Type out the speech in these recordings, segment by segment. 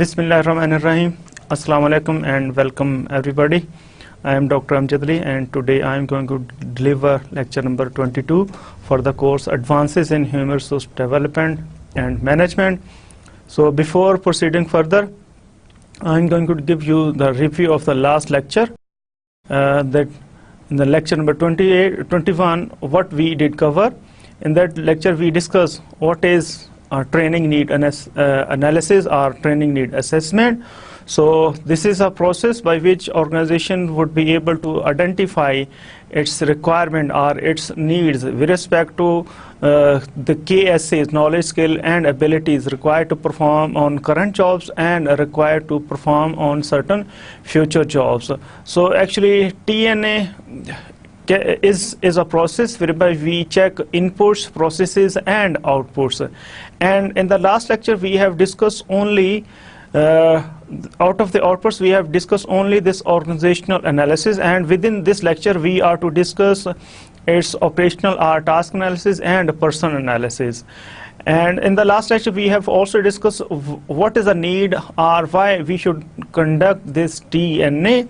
Bismillahirrahmanirrahim. Assalamu alaikum and welcome everybody. I am Dr. Amjad Ali and today I am going to deliver lecture number 22 for the course Advances in Human Resource Development and Management. So before proceeding further, I am going to give you the review of the last lecture. That in the lecture number 21, what we did cover. In that lecture we discussed what is training need analysis or training need assessment. So this is a process by which organization would be able to identify its requirement or its needs with respect to the KSAs, knowledge, skill and abilities required to perform on current jobs and required to perform on certain future jobs. So actually TNA is a process whereby we check inputs, processes and outputs. And in the last lecture we have discussed only out of the outputs we have discussed only this organizational analysis, and within this lecture we are to discuss its operational or task analysis and person analysis. And in the last lecture we have also discussed what is the need or why we should conduct this TNA.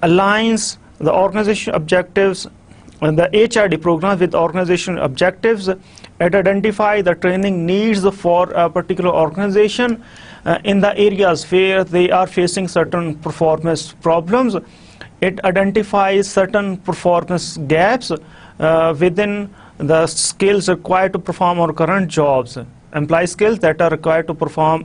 aligns the organization objectives and the HRD program with organization objectives. It identifies the training needs for a particular organization in the areas where they are facing certain performance problems. It identifies certain performance gaps within the skills required to perform on current jobs. Employee skills that are required to perform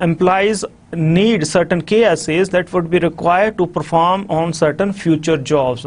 employees need certain KSAs that would be required to perform on certain future jobs.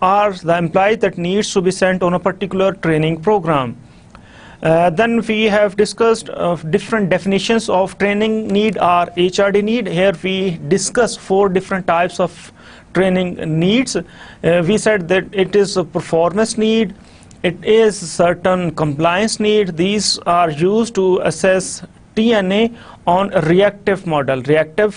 are the employees that needs to be sent on a particular training program. Then we have discussed different definitions of training need or HRD need. Here we discussed 4 different types of training needs. We said that it is a performance need, it is certain compliance need. These are used to assess TNA on reactive model. Reactive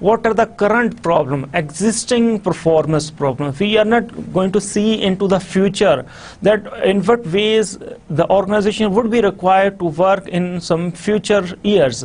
what are the current problem, existing performance problem. We are not going to see into the future that in what ways the organization would be required to work in some future years.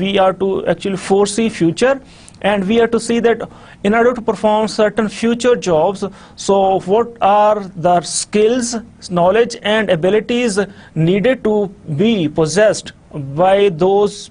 we are to actually foresee future and we are to see that in order to perform certain future jobs, so what are the skills, knowledge and abilities needed to be possessed by those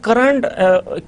current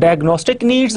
diagnostic needs,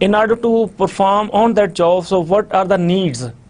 in order to perform on that job, so what are the needs,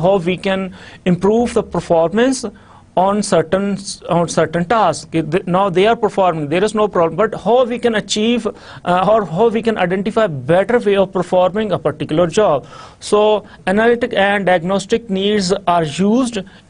how we can improve the performance on certain tasks. Now they are performing, there is no problem, but how we can achieve or how we can identify better way of performing a particular job. So analytic and diagnostic needs are used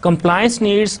compliance needs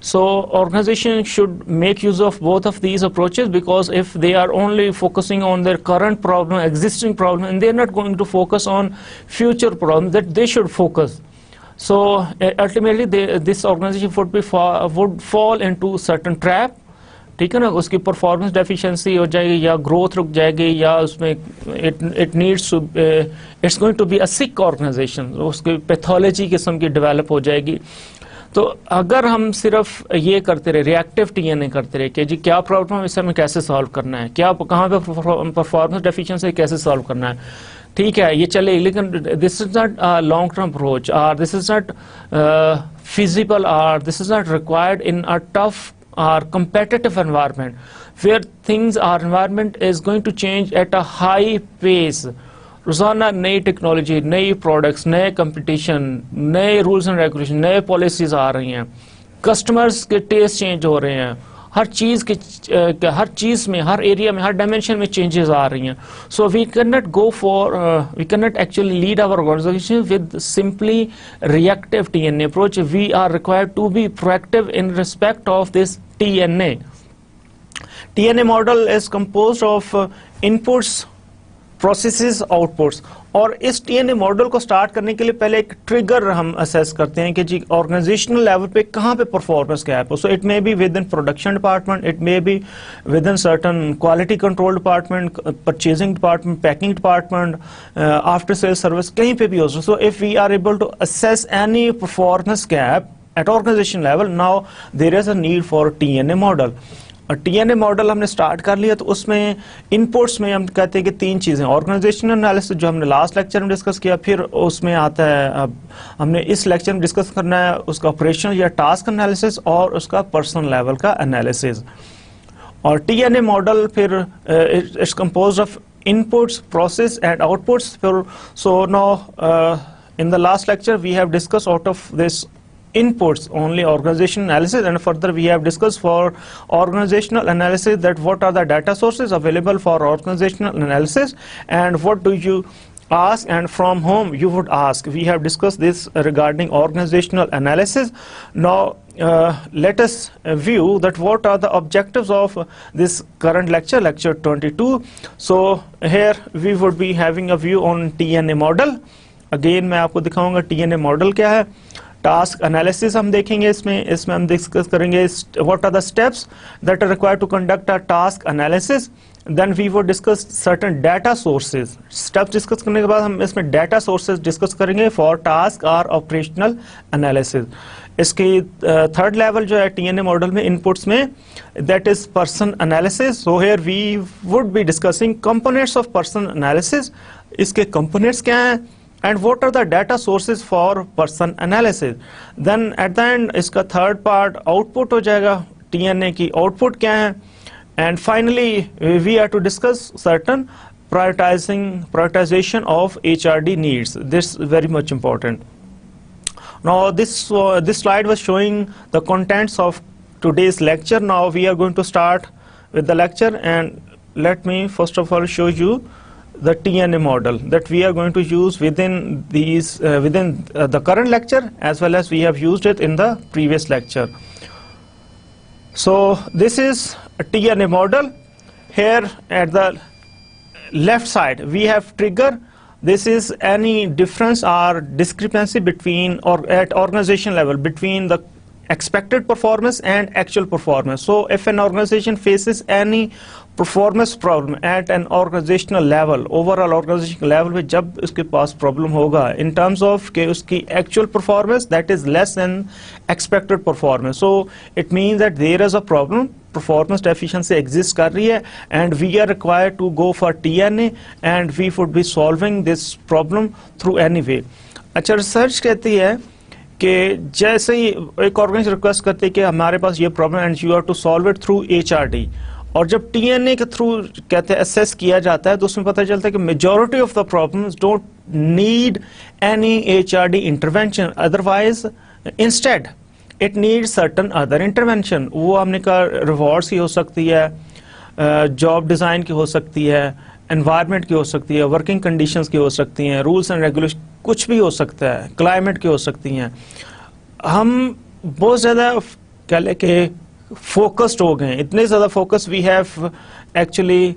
So organization should make use of both of these approaches, because if they are only focusing on their current problem, existing problem, and they are not going to focus on future problems that they should focus. So ultimately this organization would fall into certain trap ٹھیک ہے نا, اس کی performance deficiency ہو جائے گی یا growth رک جائے گی یا اس میں it needs it's going to be a sick organisation, اس کی پیتھولوجی قسم کی ڈیولپ ہو جائے گی. تو اگر ہم صرف یہ کرتے رہے, ری ایکٹیو ٹی این اے کرتے رہے کہ جی کیا پرابلم ہے, اسے ہمیں کیسے سالو کرنا ہے, کیا کہاں پہ پرفارمنس ڈیفیشنسی کیسے سالو کرنا ہے, ٹھیک ہے یہ چلے, لیکن this is not long term approach, اور this is not feasible, or this is not required in a tough or competitive environment where our environment is going to change at a high pace. روزانہ نئی technology, نئی products, نئے competition, نئے rules and regulation, نئے policies آ رہی ہیں, customers کے test change ہو رہے ہیں, ہر چیز میں, ہر ایریا میں, ہر ڈائمینشن میں چینجز آ رہی ہیں. So we can not actually lead our organisation with simply reactive T N A approach. We are required to be proactive in respect of this T N A. T N A model is composed of inputs, processes, outputs. اور اس T N A model کو start کرنے کے لیے پہلے ایک trigger ہم assess کرتے ہیں کہ جی آرگنائزیشنل لیول پہ کہاں پہ پرفارمنس گیپ ہو. So it may be within production department, it may be within certain quality control department, purchasing department, packing department, after sale service, کہیں پہ بھی ہو سکتا. So if we are able to assess any performance gap at organization level, now there is a need for T N A model. اور T N A model ہم نے start کر لیا تو اس میں انپٹس میں ہم کہتے ہیں کہ 3 چیزیں, آرگنائزیشنل انالیسس جو ہم نے لاسٹ لیکچر میں ڈسکس کیا, پھر اس میں آتا ہے اب ہم نے اس لیکچر میں ڈسکس کرنا ہے اس کا آپریشن یا ٹاسک انالیسس اور اس کا پرسنل لیول کا انالیسس. اور ٹی این اے ماڈل پھر it's composed of inputs, process and outputs. So now in the last lecture we have discuss out of this inputs only organization analysis, and further we have discussed for organizational analysis that what are the data sources available for organizational analysis and what do you ask and from whom you would ask. We have discussed this regarding organizational analysis. Now let us view that what are the objectives of this current lecture, lecture 22. So here we would be having a view on TNA model. Again میں آپ کو دکھاؤں گا TNA model کیا ہے. Task analysis ہم دیکھیں گے, اس میں ہم ڈسکس کریں گے what are the steps that are required to conduct a task analysis. Then we would discuss certain data sources. Steps discuss کرنے کے بعد ہم اس میں ڈیٹا سورسز ڈسکس کریں گے فار ٹاسک اور آپریشنل انالیسس. اس کی تھرڈ لیول جو ہے ٹی این اے ماڈل میں انپٹس میں, that is person analysis. So here we would be discussing components of person analysis, اس کے کمپونیٹس کیا ہیں, and what are the data sources for person analysis. Then at the end اس کا third part out put ہو جائے گا, T N اے کی out put کیا ہے. And finally we are to discuss certain prioritization of HRD needs. This is very much important. Now this slide was showing the contents of today's lecture. Now we are going to start with the lecture, and let me first of all show you the TNA model that we are going to use within the current lecture, as well as we have used it in the previous lecture. So this is a TNA model. Here at the left side we have trigger. This is any difference or discrepancy between, or at organization level, between the expected performance and actual performance. So if an organization faces any performance problem at an organizational level, overall organizational level میں جب اس کے پاس problem ہوگا in terms of کہ اس کی actual performance that is less than expected performance, so it means that there is a problem, performance deficiency exist کر رہی ہے, and we are required to go for TNA and we would be solving this problem through any way. اچھا, research کہتی ہے کہ جیسے ہی ایک organization request کرتی ہے کہ ہمارے پاس یہ problem and you have to solve it through HRD, اور جب ٹی این اے کے تھرو کہتے ہیں اسیس کیا جاتا ہے تو اس میں پتہ چلتا ہے کہ majority of the problems don't need any HRD intervention, otherwise instead it need certain other intervention. وہ ہم نے کہا ریوارڈس کی ہو سکتی ہے, جاب ڈیزائن کی ہو سکتی ہے, انوائرمنٹ کی ہو سکتی ہے, ورکنگ کنڈیشنز کی ہو سکتی ہیں, رولس اینڈ ریگولیشن کچھ بھی ہو سکتا ہے, کلائمیٹ کی ہو سکتی ہیں. ہم بہت زیادہ کہہ لیں کہ فوکسڈ ہو گئے ہیں, اتنے زیادہ focus we have actually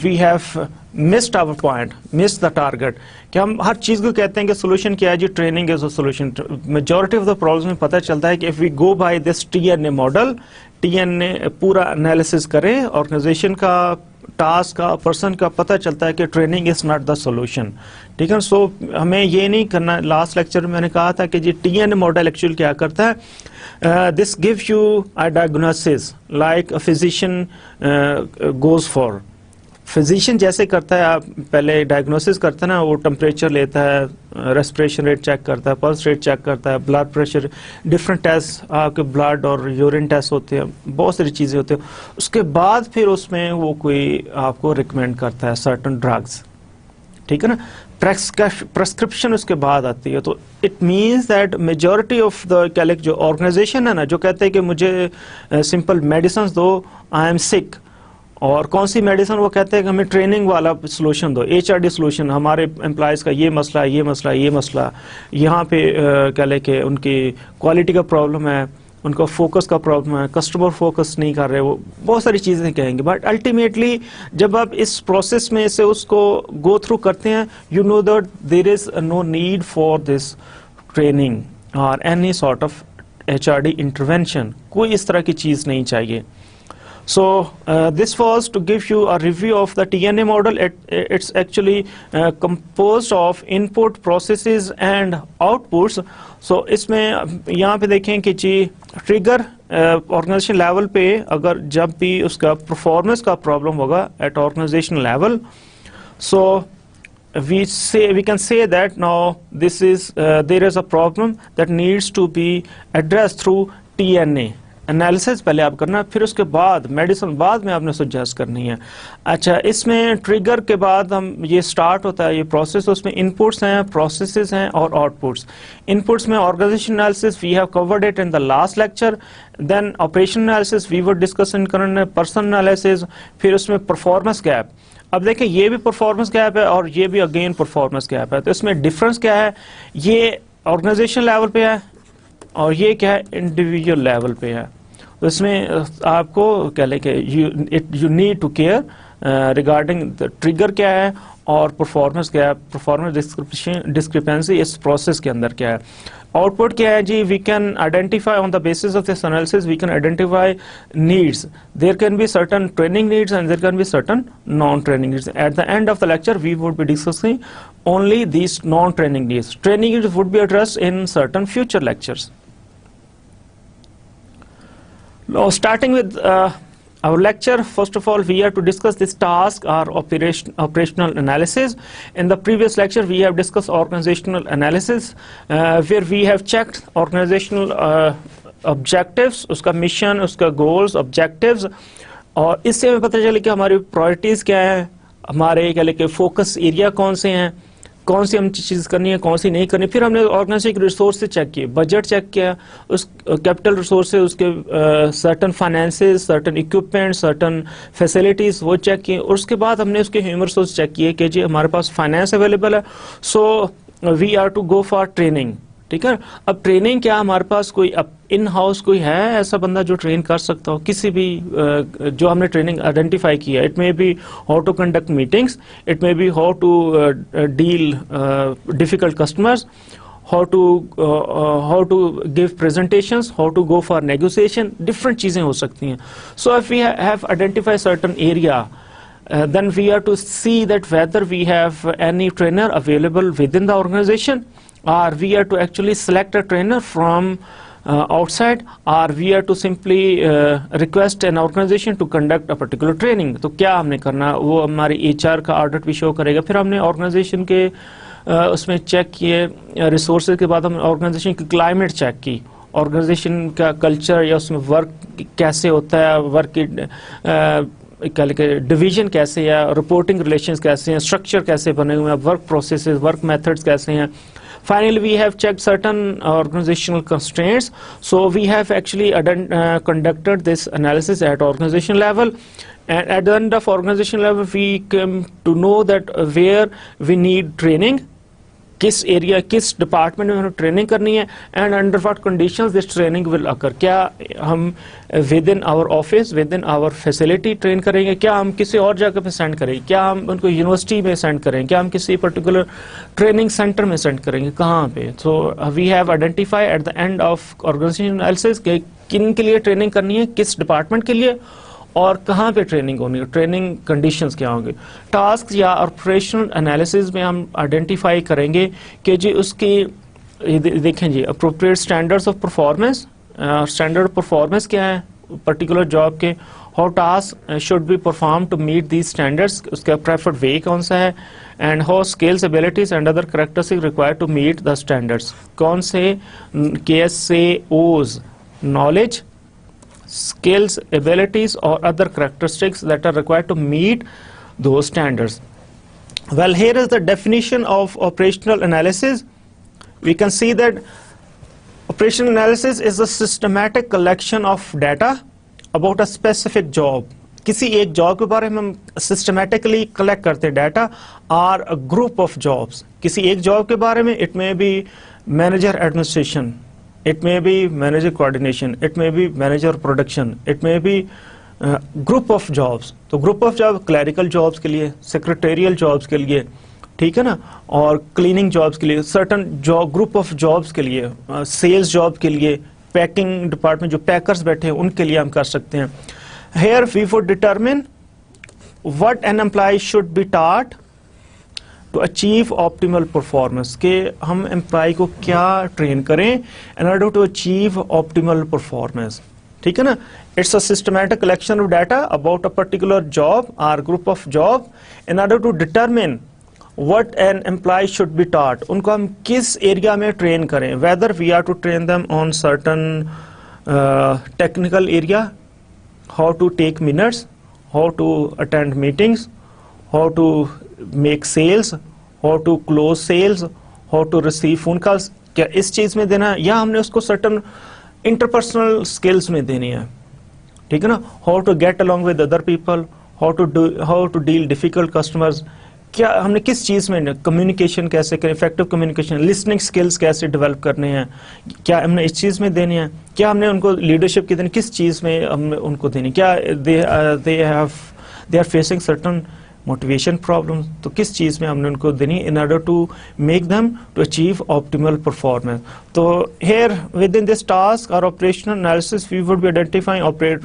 we have missed our point, missed the target. کہ ہم ہر چیز کو کہتے ہیں کہ solution کیا ہے جی, training is a solution. Majority of the problems میں پتہ چلتا ہے کہ if we go by this TNA model, TNA پورا انالیسس کریں آرگنائزیشن کا, ٹاسک کا, پرسن کا, پتہ چلتا ہے کہ training is not the solution. ٹھیک ہے, سو ہمیں یہ نہیں کرنا. لاسٹ لیکچر میں نے کہا تھا کہ جی T N A model actual کیا کرتا ہے, this give you a diagnosis like a physician goes for. Physician جیسے کرتا ہے, آپ پہلے ڈائگنوسس کرتا ہے نا, وہ ٹمپریچر لیتا ہے, ریسپریشن ریٹ چیک کرتا ہے, پلس ریٹ چیک کرتا ہے, بلڈ پریشر, ڈفرینٹ ٹیسٹ آپ کے بلڈ اور یورین ٹیسٹ ہوتے ہیں, بہت ساری چیزیں ہوتی ہیں. اس کے بعد پھر اس میں وہ کوئی آپ کو ریکمینڈ کرتا ہے سرٹن ڈرگس. ٹھیک ہے نا, پرسکرپشن اس کے بعد آتی ہے. تو it means that majority of the جو آرگنائزیشن ہے نا, جو کہتے ہیں کہ مجھے سمپل میڈیسنس دو, آئی ایم سک, اور کون سی میڈیسن, وہ کہتے ہیں کہ ہمیں ٹریننگ والا سولوشن دو, ایچ آر ڈی سولوشن, ہمارے امپلائیز کا یہ مسئلہ ہے, یہ مسئلہ, یہ مسئلہ, یہاں پہ کہہ لیں کہ ان کی کوالٹی کا پرابلم ہے, ان کا فوکس کا پرابلم ہے, کسٹمر فوکس نہیں کر رہے, وہ بہت ساری چیزیں کہیں گے. بٹ الٹیمیٹلی جب آپ اس پروسیس میں سے اس کو گو تھرو کرتے ہیں, you know that there is no need for this training اور any sort of H R D intervention, کوئی اس طرح کی چیز نہیں چاہیے. So this was to give you a review of the TNA model. It's actually composed of input, processes and outputs. So اس میں یہاں پہ دیکھیں کہ جی ٹریگر آرگنائزیشن لیول پہ اگر جب بھی اس کا پرفارمنس کا پرابلم ہوگا at organization level, so we can say that now this is there is a problem that needs to be addressed through TNA. Analysis پہلے آپ کرنا, پھر اس کے بعد میڈیسن بعد میں آپ نے سجیسٹ کرنی ہے. اچھا, اس میں ٹریگر کے بعد ہم یہ سٹارٹ ہوتا ہے یہ پروسیس, اس میں انپٹس ہیں, پروسیسز ہیں اور آؤٹ پٹس. انپٹس میں organization analysis, we have covered it in the last lecture. Then operation analysis we were discussing کرنا, پرسن انالیسس, پھر اس میں پرفارمنس گیپ. اب دیکھیں یہ بھی پرفارمنس گیپ ہے اور یہ بھی اگین پرفارمنس گیپ ہے, تو اس میں ڈفرنس کیا ہے, یہ آرگنائزیشن لیول پہ ہے اور یہ کیا ہے انڈیویجول لیول پہ ہے. اس میں آپ کو کہہ لیں کہ you need to care regarding trigger کیا ہے اور پرفارمنس کیا ہے, پرفارمنس ڈسکرپینسی اس پروسیس کے اندر کیا ہے. آؤٹ پٹ کیا ہے جی, we can identify on the basis of this analysis, we can identify needs. There can be certain training needs and there can be certain non training needs. At the end of the lecture we would be discussing only these non-training needs. Training needs would be addressed in certain future lectures. Now, starting with our lecture, first of all, we have to discuss this task or operational analysis. In the previous lecture, we have discussed organizational analysis, where we have checked organizational objectives, uska mission, uska goals, objectives, اور اس سے ہمیں پتہ چلے کہ ہماری priorities کیا ہیں, ہمارے کیا لے کہ فوکس ایریا کون سے ہیں, کون سی ہم چیز کرنی ہے, کون سی نہیں کرنی. پھر ہم نے آرگنائزیشن ریسورسز چیک کیے, بجٹ چیک کیا, اس کیپٹل ریسورسز, اس کے certain finances, certain equipment, certain facilities, وہ چیک کیے. اور اس کے بعد ہم نے اس کے ہیومن ریسورس چیک کیے کہ جی ہمارے پاس فائنینس اویلیبل ہے, so we are to go for training. ٹھیک ہے, اب ٹریننگ کیا ہمارے پاس کوئی ان ہاؤس کوئی ہے ایسا بندہ جو ٹرین کر سکتا ہو کسی بھی جو ہم نے ٹریننگ آئیڈینٹیفائی کیا. It may be how to conduct meetings, it may be how to deal difficult customers, how to give presentations, how to go for negotiation, different چیزیں ہو سکتی ہیں. So if we have identified certain area, then we have to see that whether we have any trainer available within the organization, or we have to actually select a trainer from outside, or we have to simply request an organization to conduct a particular training. تو کیا ہم نے کرنا, وہ ہماری H R کا audit بھی شو کرے گا. پھر ہم نے آرگنائزیشن کے اس میں چیک کیے ریسورسز کے بعد ہم نے آرگنائزیشن کی کلائمیٹ چیک کی, آرگنائزیشن کا کلچر یا اس میں ورک کیسے ہوتا ہے, ورک کی ڈویژن کیسے ہے, رپورٹنگ ریلیشنز کیسے ہیں, اسٹرکچر کیسے بنے ہوئے ہیں, ورک پروسیسز, ورک میتھڈز کیسے ہیں. Finally, we have checked certain organizational constraints. So we have actually conducted this analysis at organization level. And at the end of organization level, we came to know that where we need training کس area کس department میں ہمیں training کرنی ہے, and under what conditions this training will occur. کیا ہم within our office within our facility train کریں گے, کیا ہم کسی اور جگہ پہ سینڈ کریں گے, کیا ہم ان کو یونیورسٹی میں سینڈ کریں گے, کیا ہم کسی پرٹیکولر ٹریننگ سینٹر میں سینڈ کریں گے, کہاں پہ. So we have identify at the end of organisation analysis کہ کن کے لیے ٹریننگ کرنی ہے, کس ڈپارٹمنٹ کے لیے, اور کہاں پہ ٹریننگ ہونی ہے, ٹریننگ کنڈیشنز کیا ہوں گے. ٹاسک یا آپریشنل انالیسز میں ہم آئیڈینٹیفائی کریں گے کہ جی اس کی دیکھیں جی appropriate standards of performance, standard performance کیا ہے پرٹیکولر جاب کے, how task should be perform to meet these standards, اس کا پریفرڈ وے کون سا ہے, and how skills abilities and other characteristic require to meet the standards, کون سے KSAOs knowledge, skills, abilities or other characteristics that are required to meet those standards. Well, here is the definition of operational analysis. We can see that operational analysis is a systematic collection of data about a specific job. کسی ایک job کے بارے میں ہم systematically collect کرتے data, or a group of jobs. کسی ایک job کے بارے میں it may be manager administration, it may be manager coordination, it may be manager production, it may be group of jobs. تو group of jobs clerical jobs کے لیے, secretarial jobs کے لیے, ٹھیک ہے نا, اور cleaning jobs کے لیے, certain group of jobs کے لیے, sales job کے لیے, پیکنگ ڈپارٹمنٹ جو پیکرز بیٹھے ہیں ان کے لیے ہم کر سکتے ہیں. Here we would determine what an employee should be taught to achieve optimal performance, کہ ہم امپلائی کو کیا ٹرین کریں in order to achieve optimal performance. ٹھیک ہے نا. It's a systematic collection of data about a particular job or group of job in order to determine what an employee should be taught. ان کو ہم کس area میں train کریں, whether we are to train them on certain technical area, how to take minutes, how to attend meetings, how to make sales, how to close sales, how to receive phone calls. کیا اس چیز میں دینا ہے, یا ہم نے اس کو certain interpersonal skills میں دینی ہے, ٹھیک ہے نا. how to get along with other people, how to deal difficult customers. کیا ہم نے کس چیز میں کمیونیکیشن کیسے کریں, افیکٹو کمیونیکیشن, لسننگ اسکلس کیسے ڈیولپ کرنے ہیں, کیا ہم نے اس چیز میں دینی ہے, کیا ہم نے ان کو لیڈرشپ کی دینی, کس چیز میں ہم نے ان کو دینی, کیا they are facing certain motivation problem, تو کس چیز میں ہم نے ان کو دینی in order to make them to achieve optimal performance. تو here within this task اور operational analysis we would be identifying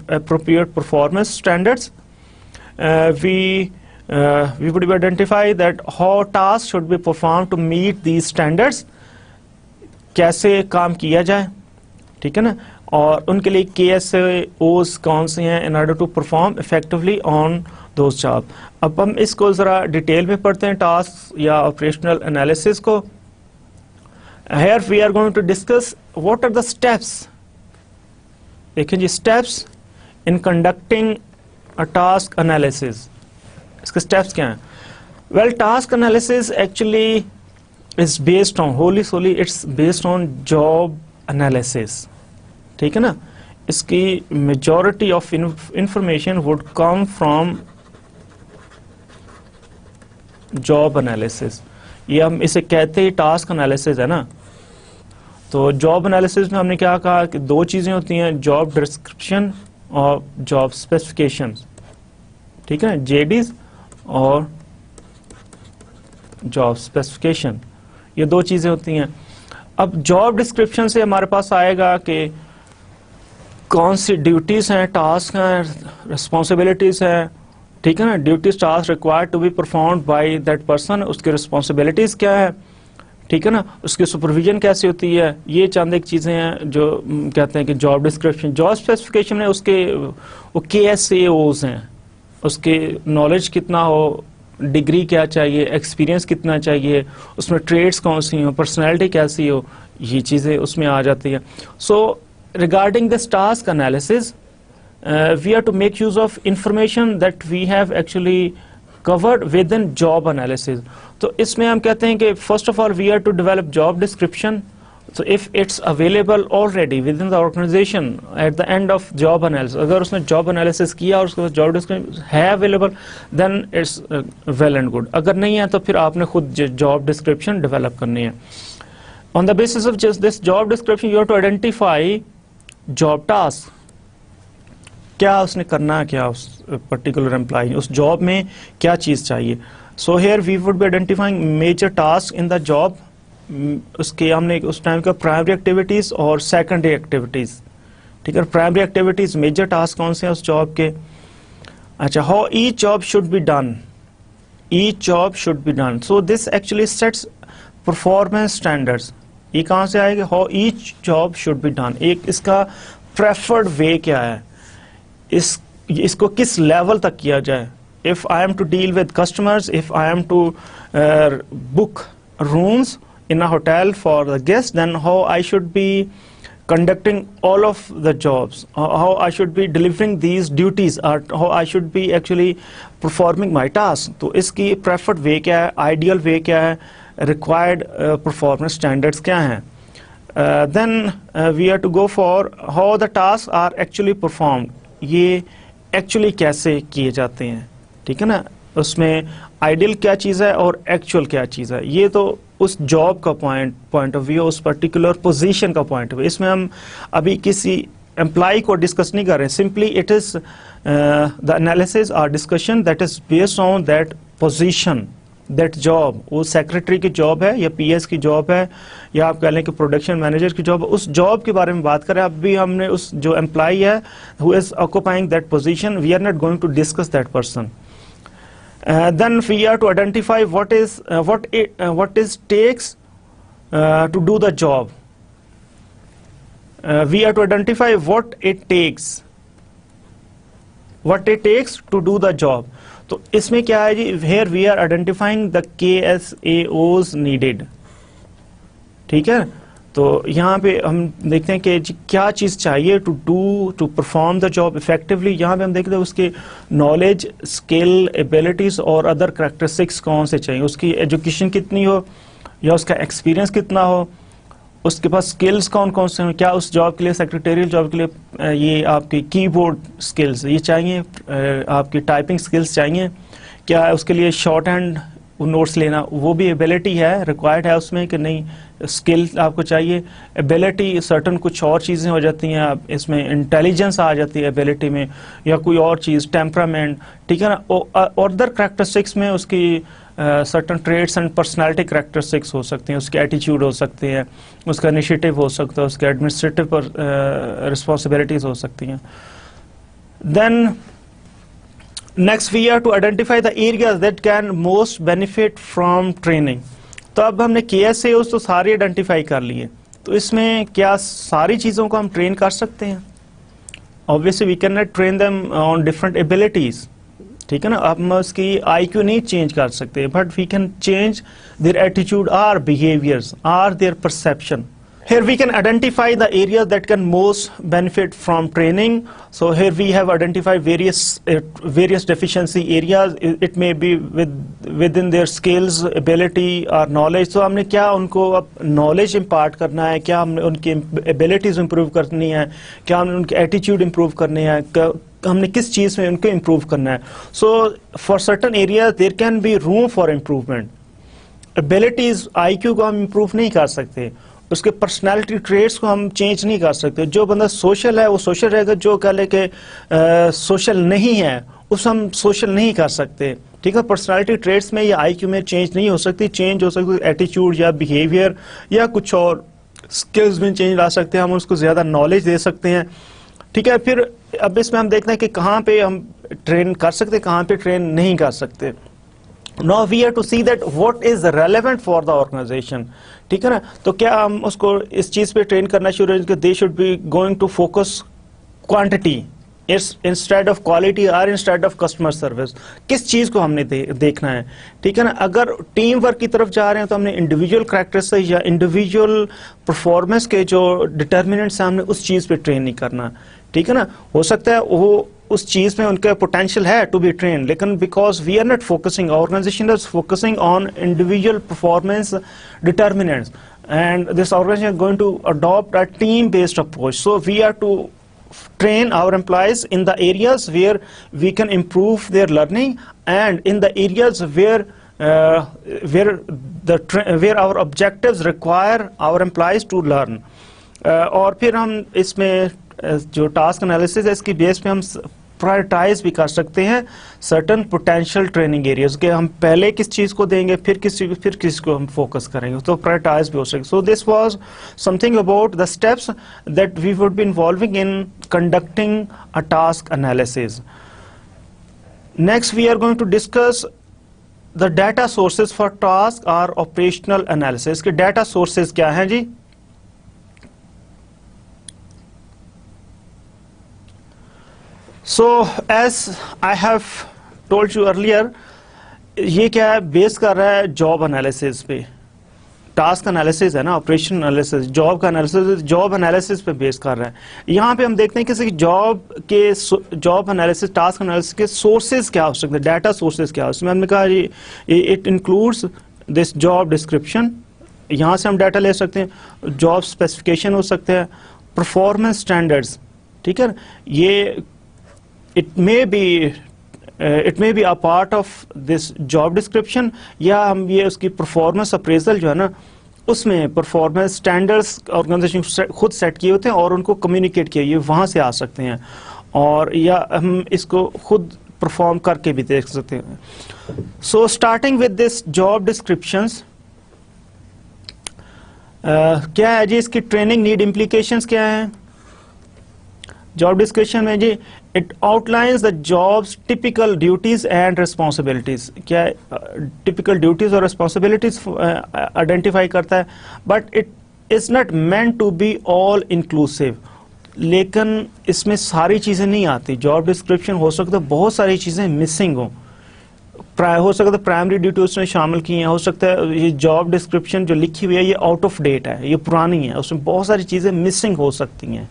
appropriate performance standards. We would identify that how tasks should be performed to meet these standards, کیسے کام کیا جائے, ٹھیک ہے نا, اور ان کے لیے KSAOs کون سے ہیں in order to perform effectively on those jobs. اب ہم اس کو ذرا ڈیٹیل میں پڑھتے ہیں ٹاسک یا آپریشنل انالیسس کو. Here we are going to discuss what are the steps. دیکھیں جی steps in conducting a task analysis. اس کے اسٹیپس کیا ہیں؟ Well task analysis actually is based on solely it's based on job analysis, ٹھیک ہے نا. اس کی majority of information would come from job analysis. یہ ہم اسے کہتے ہی ٹاسک انالیسز ہے نا. تو جاب انالیسز میں ہم نے کیا کہا کہ دو چیزیں ہوتی ہیں, جاب ڈسکرپشن اور جاب اسپیسیفکیشن, ٹھیک ہے, JDs اور جاب اسپیسیفکیشن, یہ دو چیزیں ہوتی ہیں. اب جاب ڈسکرپشن سے ہمارے پاس آئے گا کہ کون سی ڈیوٹیز ہیں, ٹاسک ہیں, رسپانسبلٹیز ہیں, ٹھیک ہے نا. Duties task required to be performed by that person, اس کی رسپانسبلٹیز کیا ہے, ٹھیک ہے نا, اس کی سپرویژن کیسی ہوتی ہے. یہ چند ایک چیزیں ہیں جو کہتے ہیں کہ جاب ڈسکرپشن. جاب اسپیسیفکیشن میں اس کے وہ KSAOs ہیں, اس کے نالج کتنا ہو, ڈگری کیا چاہیے, ایکسپیرینس کتنا چاہیے, اس میں ٹریڈس کون سی ہوں, پرسنالٹی کیسی ہو, یہ چیزیں اس میں آ جاتی ہیں. So regarding this task analyses we are to make use of information that we have actually covered within job analysis. تو اس میں ہم کہتے ہیں کہ first of all we are to develop job description, So if it's available already within the organization at the end of job analysis, اگر اس نے job analysis کیا اور اس کے بعد job description ہے available, then it's well and good. اگر نہیں ہے تو پھر آپ نے خود job description develop کرنی ہے. On the basis of just this job description, you have to identify job tasks. کیا اس نے کرنا ہے, کیا اس particular employee اس job میں کیا چیز چاہیے. So here we would be identifying major tasks in the job. اس کے ہم نے اس ٹائم کا پرائمری ایکٹیویٹیز اور سیکنڈری ایکٹیویٹیز, ٹھیک ہے. پرائمری ایکٹیویٹیز میجر ٹاسک کون سے ہیں اس جاب کے. اچھا, how each job should be done, each job should be done. So this actually sets performance standards. یہ کہاں سے آئے گا, how each job should be done. ایک اس کا پریفرڈ وے کیا ہے, اس کو کس لیول تک کیا جائے. If I am to deal with customers, if I am to book rooms in a hotel for the guests, then how I should be conducting all of the jobs, how I should be delivering these duties, or how I should be actually performing my tasks. تو اس کی preferred way کیا ہے, ideal way کیا ہے, required performance standards کیا ہیں. Then we have to go for how the tasks are actually performed. یہ actually کیسے کیے جاتے ہیں, ٹھیک ہے نا. اس میں آئیڈیل کیا چیز ہے اور ایکچوئل کیا چیز ہے. یہ تو اس جاب کا پوائنٹ آف ویو, اس پرٹیکولر پوزیشن کا پوائنٹ آف ویو. اس میں ہم ابھی کسی امپلائی کو ڈسکس نہیں کر رہے. Simply it is the analysis اور discussion that is based on that position, that job. وہ سیکرٹری کی جاب ہے یا پی ایس کی جاب ہے یا آپ کہہ لیں کہ پروڈکشن مینیجر کی جاب ہے, اس جاب کے بارے میں بات کریں. اب بھی ہم نے اس جو امپلائی ہے who is occupying that position, we are not going to discuss that person. Then we have to identify what is takes to do the job. We have to identify what it takes to do the job. تو اس میں کیا ہے جی, here we are identifying the KSAOs needed, ٹھیک ہے. تو یہاں پہ ہم دیکھتے ہیں کہ کیا چیز چاہیے to perform the job effectively. یہاں پہ ہم دیکھتے ہیں اس کے نالج, اسکل, ایبلٹیز اور ادر کریکٹرسٹکس کون سے چاہیے. اس کی ایجوکیشن کتنی ہو یا اس کا ایکسپیرینس کتنا ہو, اس کے پاس اسکلس کون کون سے ہیں. کیا اس جاب کے لیے, سیکریٹریل جاب کے لیے یہ آپ کی کی بورڈ اسکلس یہ چاہیے, آپ کی ٹائپنگ اسکلس چاہیے. کیا اس کے لیے شارٹ ہینڈ نوٹس لینا وہ بھی ایبلٹی ہے, ریکوائرڈ ہے اس میں کہ نہیں, اسکل آپ کو چاہیے. ایبلٹی سرٹن کچھ اور چیزیں ہو جاتی ہیں, اس میں انٹیلیجنس آ جاتی ہے ایبلٹی میں, یا کوئی اور چیز, ٹیمپرامنٹ, ٹھیک ہے نا. اور ادر کریکٹرسٹکس میں اس کی certain traits and personality characteristics ہو سکتی ہیں, اس کے ایٹیچیوڈ ہو سکتے ہیں, اس کا انیشیٹو ہو سکتا ہے, اس کے ایڈمنسٹریٹو پر رسپانسبلٹیز ہو سکتی ہیں. Then next we have to identify the areas that can most benefit from training. تو اب ہم نے KSAOs تو ساری آئیڈینٹیفائی کر لیے, تو اس میں کیا ساری چیزوں کو ہم ٹرین کر سکتے ہیں؟ obviously we cannot train them on different abilities, ٹھیک ہے نا. اب ہم اس کی IQ نہیں چینج کر سکتے, but we can change their attitude or behaviors or their perception. Here we can identify the areas that can most benefit from training. So here we have identified various deficiency areas. It may be within their skills, ability or knowledge. So ہم نے کیا ان کو اب knowledge impart کرنا ہے, کیا ہم نے ان کی abilities improve کرنی ہے, کیا ہم نے ان کی attitude improve کرنی ہے, ہم نے کس چیز میں ان کو improve کرنا ہے. So for certain areas there can be room for improvement. Abilities, IQ کو ہم improve نہیں کر سکتے, اس کے پرسنالٹی ٹریٹس کو ہم چینج نہیں کر سکتے. جو بندہ سوشل ہے وہ سوشل رہے گا, جو کہہ لے کہ سوشل نہیں ہے اس ہم سوشل نہیں کر سکتے, ٹھیک ہے. پرسنالٹی ٹریٹس میں یا IQ میں چینج نہیں ہو سکتی. چینج ہو سکتی ایٹیچیوڈ یا بیہیویئر یا کچھ اور اسکلز میں چینج لا سکتے ہیں, ہم اس کو زیادہ نالج دے سکتے ہیں, ٹھیک ہے. پھر اب اس میں ہم دیکھتے ہیں کہ کہاں پہ ہم ٹرین کر سکتے, کہاں پہ ٹرین نہیں کر سکتے. Now we have to see that what is relevant for the organization, ٹھیک ہے نا. تو کیا ہم اس کو اس چیز پہ ٹرین کرنا شروع کریں کہ they should be going to focus quantity instead of quality or instead of customer service. کس چیز کو ہم نے دیکھنا ہے, ٹھیک ہے نا. اگر ٹیم ورک کی طرف جا رہے ہیں تو ہم نے انڈیویجول کریکٹرسٹکس یا انڈیویجول پرفارمنس کے جو ڈٹرمنٹس ہیں ہم نے اس چیز پہ ٹرین نہیں کرنا, ٹھیک ہے نا. ہو سکتا ہے وہ اس چیز میں ان کا پوٹینشیل ہے ٹو بی ٹرین, لیکن because we are not focusing, organization is focusing on individual performance determinants, and this organization is going to adopt a team based approach. So we are to train our employees in the areas where we can improve their learning, and in the areas where our objectives require our employees to learn. اور پھر ہم اس میں جو task analysis ہے اس کی بیس پہ ہم prioritise بھی کر سکتے ہیں سرٹن پوٹینشیل ٹریننگ ایریاز کہ ہم پہلے کس چیز کو دیں گے, پھر کس کو ہم فوکس کریں گے, تو پرائرٹائز بھی ہو سکے. So this was something about the steps that we would be involving in conducting a task analyses. Next we are going to discuss the data sources for task اور operational analyses. کے data sources کیا ہیں جی؟ So as I have told you earlier, یہ کیا ہے, بیس کر رہا ہے جاب انالیسز پہ. ٹاسک انالیسز ہے نا, آپریشن انالیسز, جاب کا انالیسز جاب انالیسز پہ بیس کر رہا ہے. یہاں پہ ہم دیکھتے ہیں کہ جاب انالیسز, ٹاسک انالیسز کے سورسز کیا ہو سکتے ہیں, ڈیٹا سورسز کیا ہو سکتے ہیں. ہم نے کہا it includes this job description, یہاں سے ہم ڈیٹا لے سکتے ہیں. جاب اسپیسیفکیشن ہو سکتے ہیں, پرفارمنس اسٹینڈرڈس, ٹھیک ہے. یہ it may be a part of this job description, یا ہم یہ اس کی پرفارمنس اپریزل جو ہے نا اس میں پرفارمنس اسٹینڈرڈس آرگنائزیشن خود سیٹ کیے ہوتے ہیں اور ان کو کمیونیکیٹ کیا, یہ وہاں سے آ سکتے ہیں, اور یا ہم اس کو خود پرفارم کر کے بھی دیکھ سکتے ہیں. So starting with this job descriptions, کیا ہے جی اس کی ٹریننگ نیڈ امپلیکیشنس کیا ہیں جاب ڈسکرپشن میں جی؟ It outlines the job's typical duties and responsibilities. کیا ٹپیکل ڈیوٹیز اور ریسپانسبلٹیز آئیڈینٹیفائی کرتا ہے, but it is not meant to be all inclusive. لیکن اس میں ساری چیزیں نہیں آتی. جاب ڈسکرپشن ہو سکتا ہے بہت ساری چیزیں مسنگ ہوں, ہو سکتا ہے پرائمری ڈیوٹی اس نے شامل کی ہیں, ہو سکتا ہے یہ جاب ڈسکرپشن جو لکھی ہوئی ہے یہ آؤٹ آف ڈیٹ ہے, یہ پرانی ہے, اس میں بہت ساری چیزیں مسنگ ہو سکتی ہیں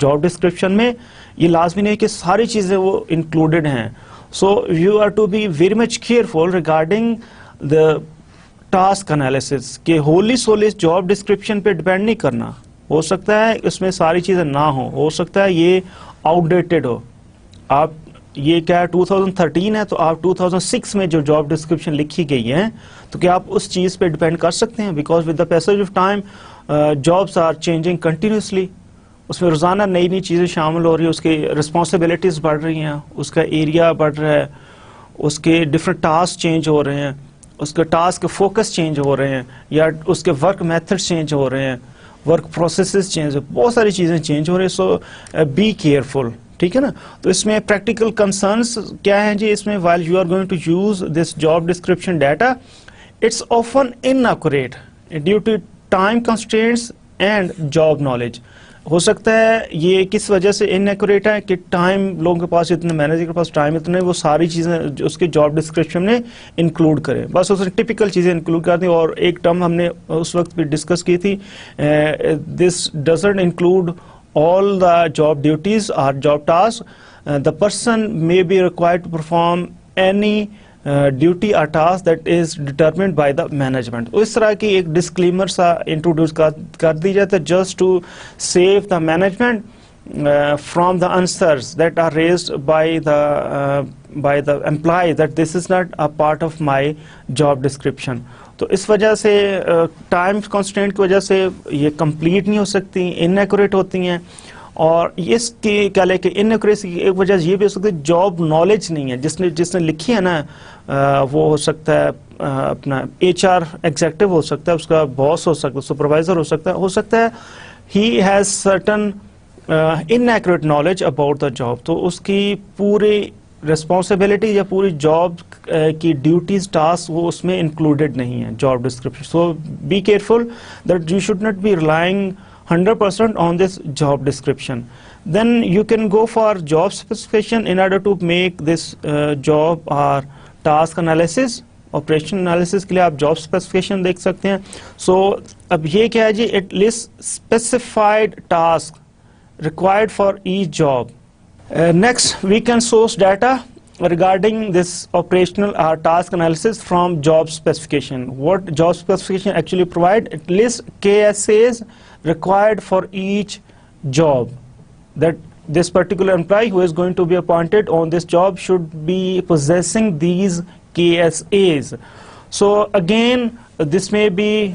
جاب ڈسکرپشن میں. یہ لازمی نہیں کہ ساری چیزیں وہ انکلوڈیڈ ہیں. So you are to be very much careful regarding the task analysis کہ ہوللی سوللی جاب ڈسکرپشن پہ ڈپینڈ نہیں کرنا. ہو سکتا ہے اس میں ساری چیزیں نہ ہو سکتا ہے یہ آؤٹ ڈیٹڈ ہو. آپ یہ کیا 2013 ہے تو آپ 2006 میں جو جاب ڈسکرپشن لکھی گئی ہیں تو کیا آپ اس چیز پہ ڈپینڈ کر سکتے ہیں؟ Because with the passage of time jobs are changing continuously, اس میں روزانہ نئی نئی چیزیں شامل ہو رہی ہیں, اس کی رسپانسبلٹیز بڑھ رہی ہیں, اس کا ایریا بڑھ رہا ہے, اس کے ڈفرینٹ ٹاسک چینج ہو رہے ہیں, اس کے ٹاسک فوکس چینج ہو رہے ہیں, یا اس کے ورک میتھڈ چینج ہو رہے ہیں, ورک پروسیسز چینج ہو, بہت ساری چیزیں چینج ہو رہی ہیں. سو بی کیئرفل, ٹھیک ہے نا. تو اس میں پریکٹیکل کنسرنس کیا ہیں جی اس میں؟ While you are going to use this job description data, it's often inaccurate due to time constraints and job knowledge. ہو سکتا ہے یہ کس وجہ سے انیکوریٹ ہے کہ ٹائم لوگوں کے پاس اتنے, مینیجر کے پاس ٹائم اتنے, وہ ساری چیزیں اس کے جاب ڈسکرپشن میں انکلوڈ کرے, بس اس نے ٹپیکل چیزیں انکلوڈ کر دیں. اور ایک ٹرم ہم نے اس وقت بھی ڈسکس کی تھی, this doesn't include all the job duties or job tasks. The person may be required to perform any duty or task that is determined by the management. اس طرح کی ایک ڈسکلیمر سا انٹروڈیوس کر دی جاتا ہے just to save the management from the answers that are raised by the employee that this is not a part of my job description. تو اس وجہ سے ٹائم کنسٹرینٹ کی وجہ سے یہ کمپلیٹ نہیں ہو سکتی, انیکوریٹ ہوتی ہیں. اور اس کی کیا لے کہ انیکوریسی کی ایک وجہ یہ بھی ہو سکتی ہے جاب نالج نہیں ہے. جس نے لکھی ہے نا وہ ہو سکتا ہے اپنا ایچ آر ایگزیکٹو ہو سکتا ہے, اس کا باس ہو سکتا ہے, سپروائزر ہو سکتا ہے he has certain inaccurate knowledge about the job. تو اس کی پوری ریسپانسبلٹی یا پوری جاب کی ڈیوٹیز ٹاسک وہ اس میں انکلوڈیڈ نہیں ہیں job description. So be careful that you should not be relying 100% on this job description. Then you can go for job specification in order to make this job or task analysis. Operation analysis کے لیے آپ job specification دیکھ سکتے ہیں. So اب یہ کیا ہے جی, it lists specified task required for each job. Next, we can source data regarding this operational or task analysis from job specification. What job specification actually provide? It lists KSAs required for each job, that this particular employee who is going to be appointed on this job should be possessing these KSAs. So again, this may be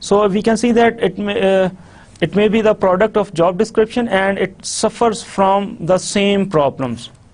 So we can see that it may be the product of job description and it suffers from the same problems.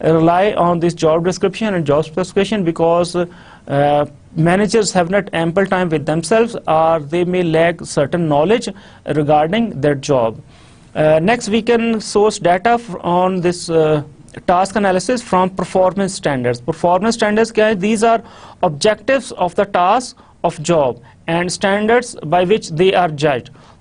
rely on this job description and job specification because managers have not ample time with themselves, or they may lack certain knowledge regarding their job. Next, we can source data on this task analysis from performance standards. Performance standards kya hai? These are objectives of the task of job and standards by which they are judged.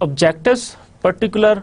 objectives particular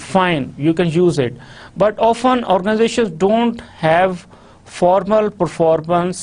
fine, you can use it, but often organizations don't have formal performance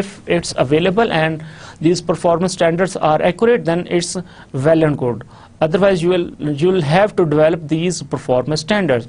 if it's available and these performance standards are accurate, then it's well and good. Otherwise you will have to develop these performance standards.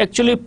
actually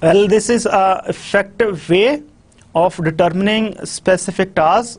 Well, this is a effective way of determining specific tasks.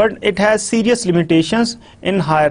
but it has serious limitations in higher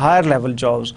higher level jobs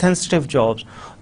sensitive jobs.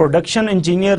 production engineer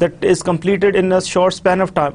that is completed in a short span of time,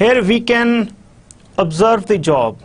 here we can observe the job.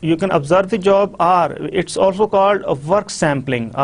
You can observe the job, or it's also called a work sampling.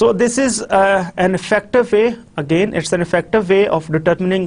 So this is an effective way. Again, it's an effective way of determining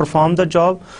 perform the job,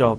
job,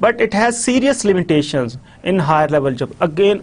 But it has serious limitations in higher level job. Again,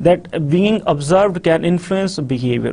that being observed can influence behavior.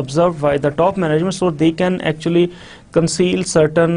observed by the top management, so they can actually conceal certain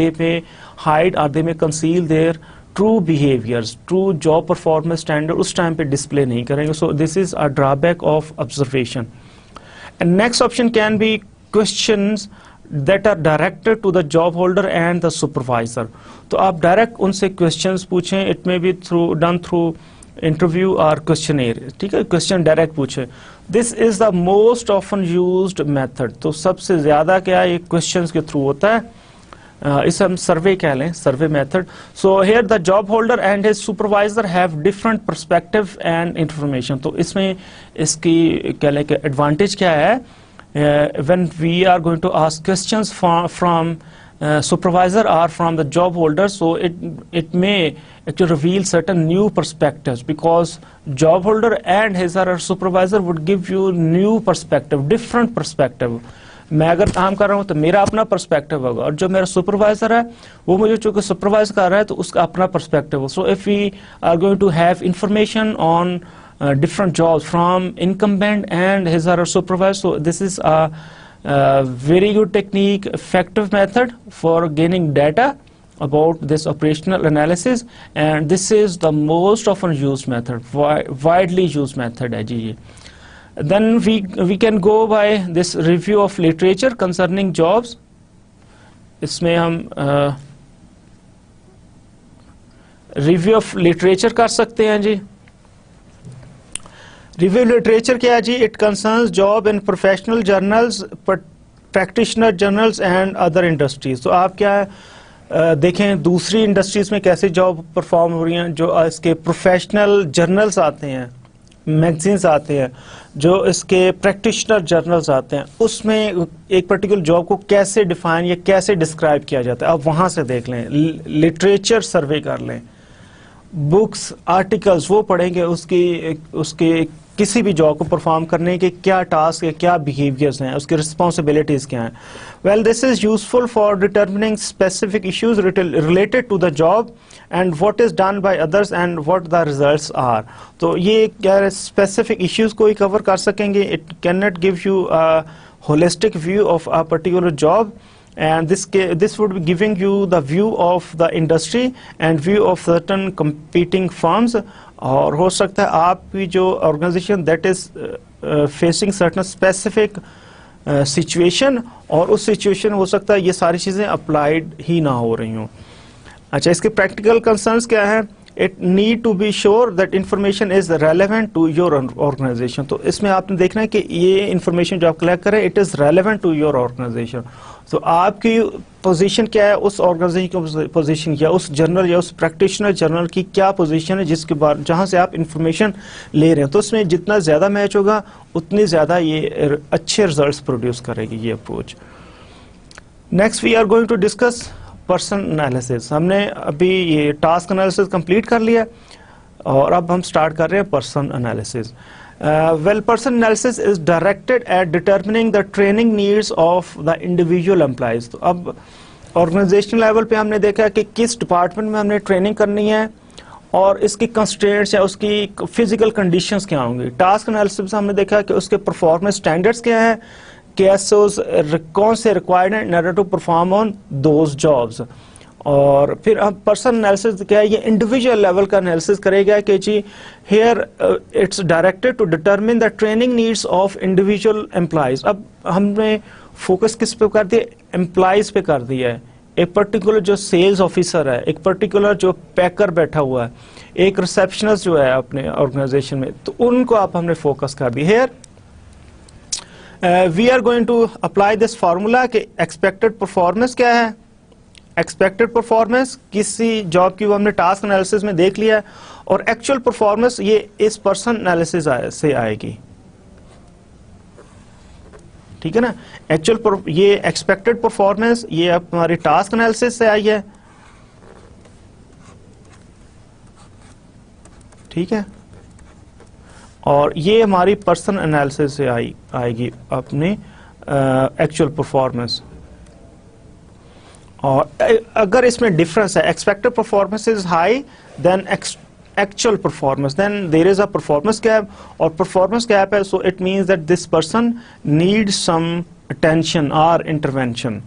They may hide or they may conceal their true behaviors, true job performance standard us time پہ display نہیں کریں گے. So this is a drawback of observation. And next option can be questions that are directed to the job holder and the supervisor. تو آپ direct ان سے questions پوچھیں. It may be done through interview or questionnaire. ٹھیک ہے, question direct پوچھیں. This is the most often used method. تو سب سے زیادہ کیا یہ questions کے تھرو ہوتا ہے. اسے ہم سروے کہہ لیں, survey method. So here the job holder and his supervisor have different perspective and information. تو اس میں اس کی کہہ لیں کہ ایڈوانٹیج کیا ہے, when we are going to ask questions from supervisor or from the job holder, so it may actually reveal certain new perspectives, because job holder and his or her supervisor would give you new perspective, different perspective. میں اگر کام کر رہا ہوں تو میرا اپنا perspective ہوگا, اور جو میرا سپروائزر ہے وہ مجھے چونکہ سپروائز کر رہا ہے تو اس کا اپنا پرسپیکٹو ہو. So if we are going to have information on different jobs from incumbent and his or her supervisor, so this is a very good technique, effective method for gaining data about this operational analysis, and this is the most often used method, widely used method hai ji ye. Then we can go by this review of literature concerning jobs. اس میں ہم review of literature کر سکتے ہیں جی. Review literature کیا ہے جی؟ It concerns job in professional journals, practitioner journals and other industries. تو آپ کیا ہے دیکھیں دوسری انڈسٹریز میں کیسے جاب پرفارم ہو رہی ہیں, جو اس کے پروفیشنل جرنلز آتے ہیں, میگزینس آتے ہیں, جو اس کے پریکٹیشنر جرنلز آتے ہیں, اس میں ایک پرٹیکولر جاب کو کیسے ڈیفائن یا کیسے ڈسکرائب کیا جاتا ہے, آپ وہاں سے دیکھ لیں. لٹریچر سروے کر لیں, بکس آرٹیکلز وہ پڑھیں گے, اس کے کسی بھی جاب کو پرفارم کرنے کے کیا ٹاسک ہے, کیا بیہیویئرز ہیں, اس کی رسپانسبلٹیز کیا ہیں. Well this is useful for determining specific issues related to the job and what is done by others and what the results are. تو یہ کیا اسپیسیفک ایشوز کو ہی کور کر سکیں گے. It can not give you holistic view of a particular job, and this would be giving you the view of the industry and view of certain competing firms. اور ہو سکتا ہے آپ کی جو organization that is facing certain specific situation, اور اس situation ہو سکتا ہے یہ ساری چیزیں اپلائیڈ ہی نہ ہو رہی ہوں. اچھا, اس کے پریکٹیکل کنسرنس کیا ہے؟ It need to be sure that information is relevant to your organization. تو اس میں آپ نے دیکھنا ہے کہ یہ انفارمیشن جو آپ کلیکٹ کریں it is relevant to your organization. تو آپ کی پوزیشن کیا ہے اس آرگنائزیشن کی پوزیشن, یا اس جرنل یا اس پریکٹیشنر جرنل کی کیا پوزیشن ہے جس کے بعد جہاں سے آپ انفارمیشن لے رہے ہیں. تو اس میں جتنا زیادہ میچ ہوگا اتنی زیادہ یہ اچھے ریزلٹس پروڈیوس کرے گی یہ approach. Next we are going to discuss person analysis. ہم نے ابھی یہ ٹاسک انالیسز کمپلیٹ کر لیا اور اب ہم سٹارٹ کر رہے ہیں person analysis. Well, person analysis is directed at determining the training needs of the individual employees. تو اب آرگنائزیشن لیول پہ ہم نے دیکھا کہ کس ڈپارٹمنٹ میں ہم نے ٹریننگ کرنی ہے اور اس کی کنسٹرینٹس یا اس کی فزیکل کنڈیشنز کیا ہوں گی. ٹاسک انالیسس ہم نے دیکھا کہ اس کے پرفارمنس اسٹینڈرڈس کیا ہیں, کیسز کون سے ریکوائرڈ ہیں in order to perform on those jobs. اور پھر ہم پرسن انالیسز کیا ہے, یہ انڈیویجول لیول کا انالیسز کرے گا کہ جی here it's directed to determine the training needs of individual employees. اب ہم نے فوکس کس پہ کر دیا؟ امپلائیز پہ کر دیا ہے. ایک پرٹیکولر جو سیلز آفیسر ہے, ایک پرٹیکولر جو پیکر بیٹھا ہوا ہے, ایک ریسیپشنسٹ جو ہے اپنے آرگنائزیشن میں, تو ان کو آپ ہم نے فوکس کر دی. Here we are going to apply this formula کہ ایکسپیکٹڈ پرفارمنس کیا ہے. ایکسپیکٹڈ پرفارمنس کسی جاب کی وہ ہم نے ٹاسک انالیسز میں دیکھ لیا ہے, اور ایکچوئل پرفارمنس یہ اس پرسن انالیسز سے آئے گی. ٹھیک ہے نا, ایکچوئل یہ ایکسپیکٹڈ پرفارمنس یہ ہماری ٹاسک انالیسز سے آئی ہے. ٹھیک ہے, اور یہ ہماری پرسن انالیسز سے آئے گی اپنی ایکچوئل پرفارمنس. اور اگر اس میں ڈفرنس ہے, expected performance is high then actual performance, then there is a performance gap, اور پرفارمنس گیپ ہے, so it means that this person need some attention اور انٹرونشن.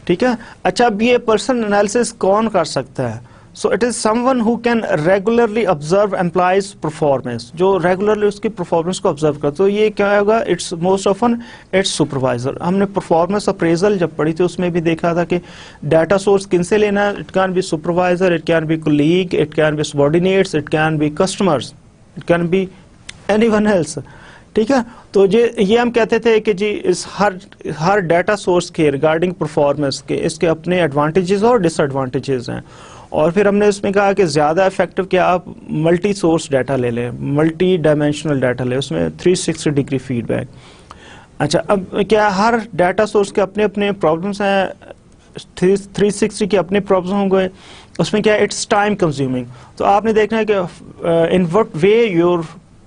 ٹھیک ہے. اچھا, اب یہ پرسن انالیسس کون کر سکتا ہے؟ So it is someone who can regularly observe employees performance, جو regularly اس کی performance کو observe کرتا. تو یہ کیا ہوگا, it's most often it's supervisor. ہم نے performance appraisal جب پڑھی تھی اس میں بھی دیکھا تھا کہ ڈیٹا سورس کن سے لینا. It can be supervisor, it can be colleague, it can be subordinates, it can be customers, it can be anyone else. ٹھیک ہے, تو یہ ہم کہتے تھے کہ جی اس ہر ڈیٹا سورس کے ریگارڈنگ پرفارمنس کے اس کے اپنے ایڈوانٹیجز اور ڈس ایڈوانٹیجز ہیں. اور پھر ہم نے اس میں کہا کہ زیادہ افیکٹو کہ آپ ملٹی سورس ڈیٹا لے لیں, ملٹی ڈائمینشنل ڈیٹا لیں, اس میں 360 ڈگری فیڈ بیک. اچھا, اب کیا ہر ڈیٹا سورس کے اپنے اپنے پرابلمس ہیں, 360 کے اپنے پرابلم ہوں گے, اس میں کیا اٹس ٹائم کنزیومنگ. تو آپ نے دیکھنا ہے کہ in what way your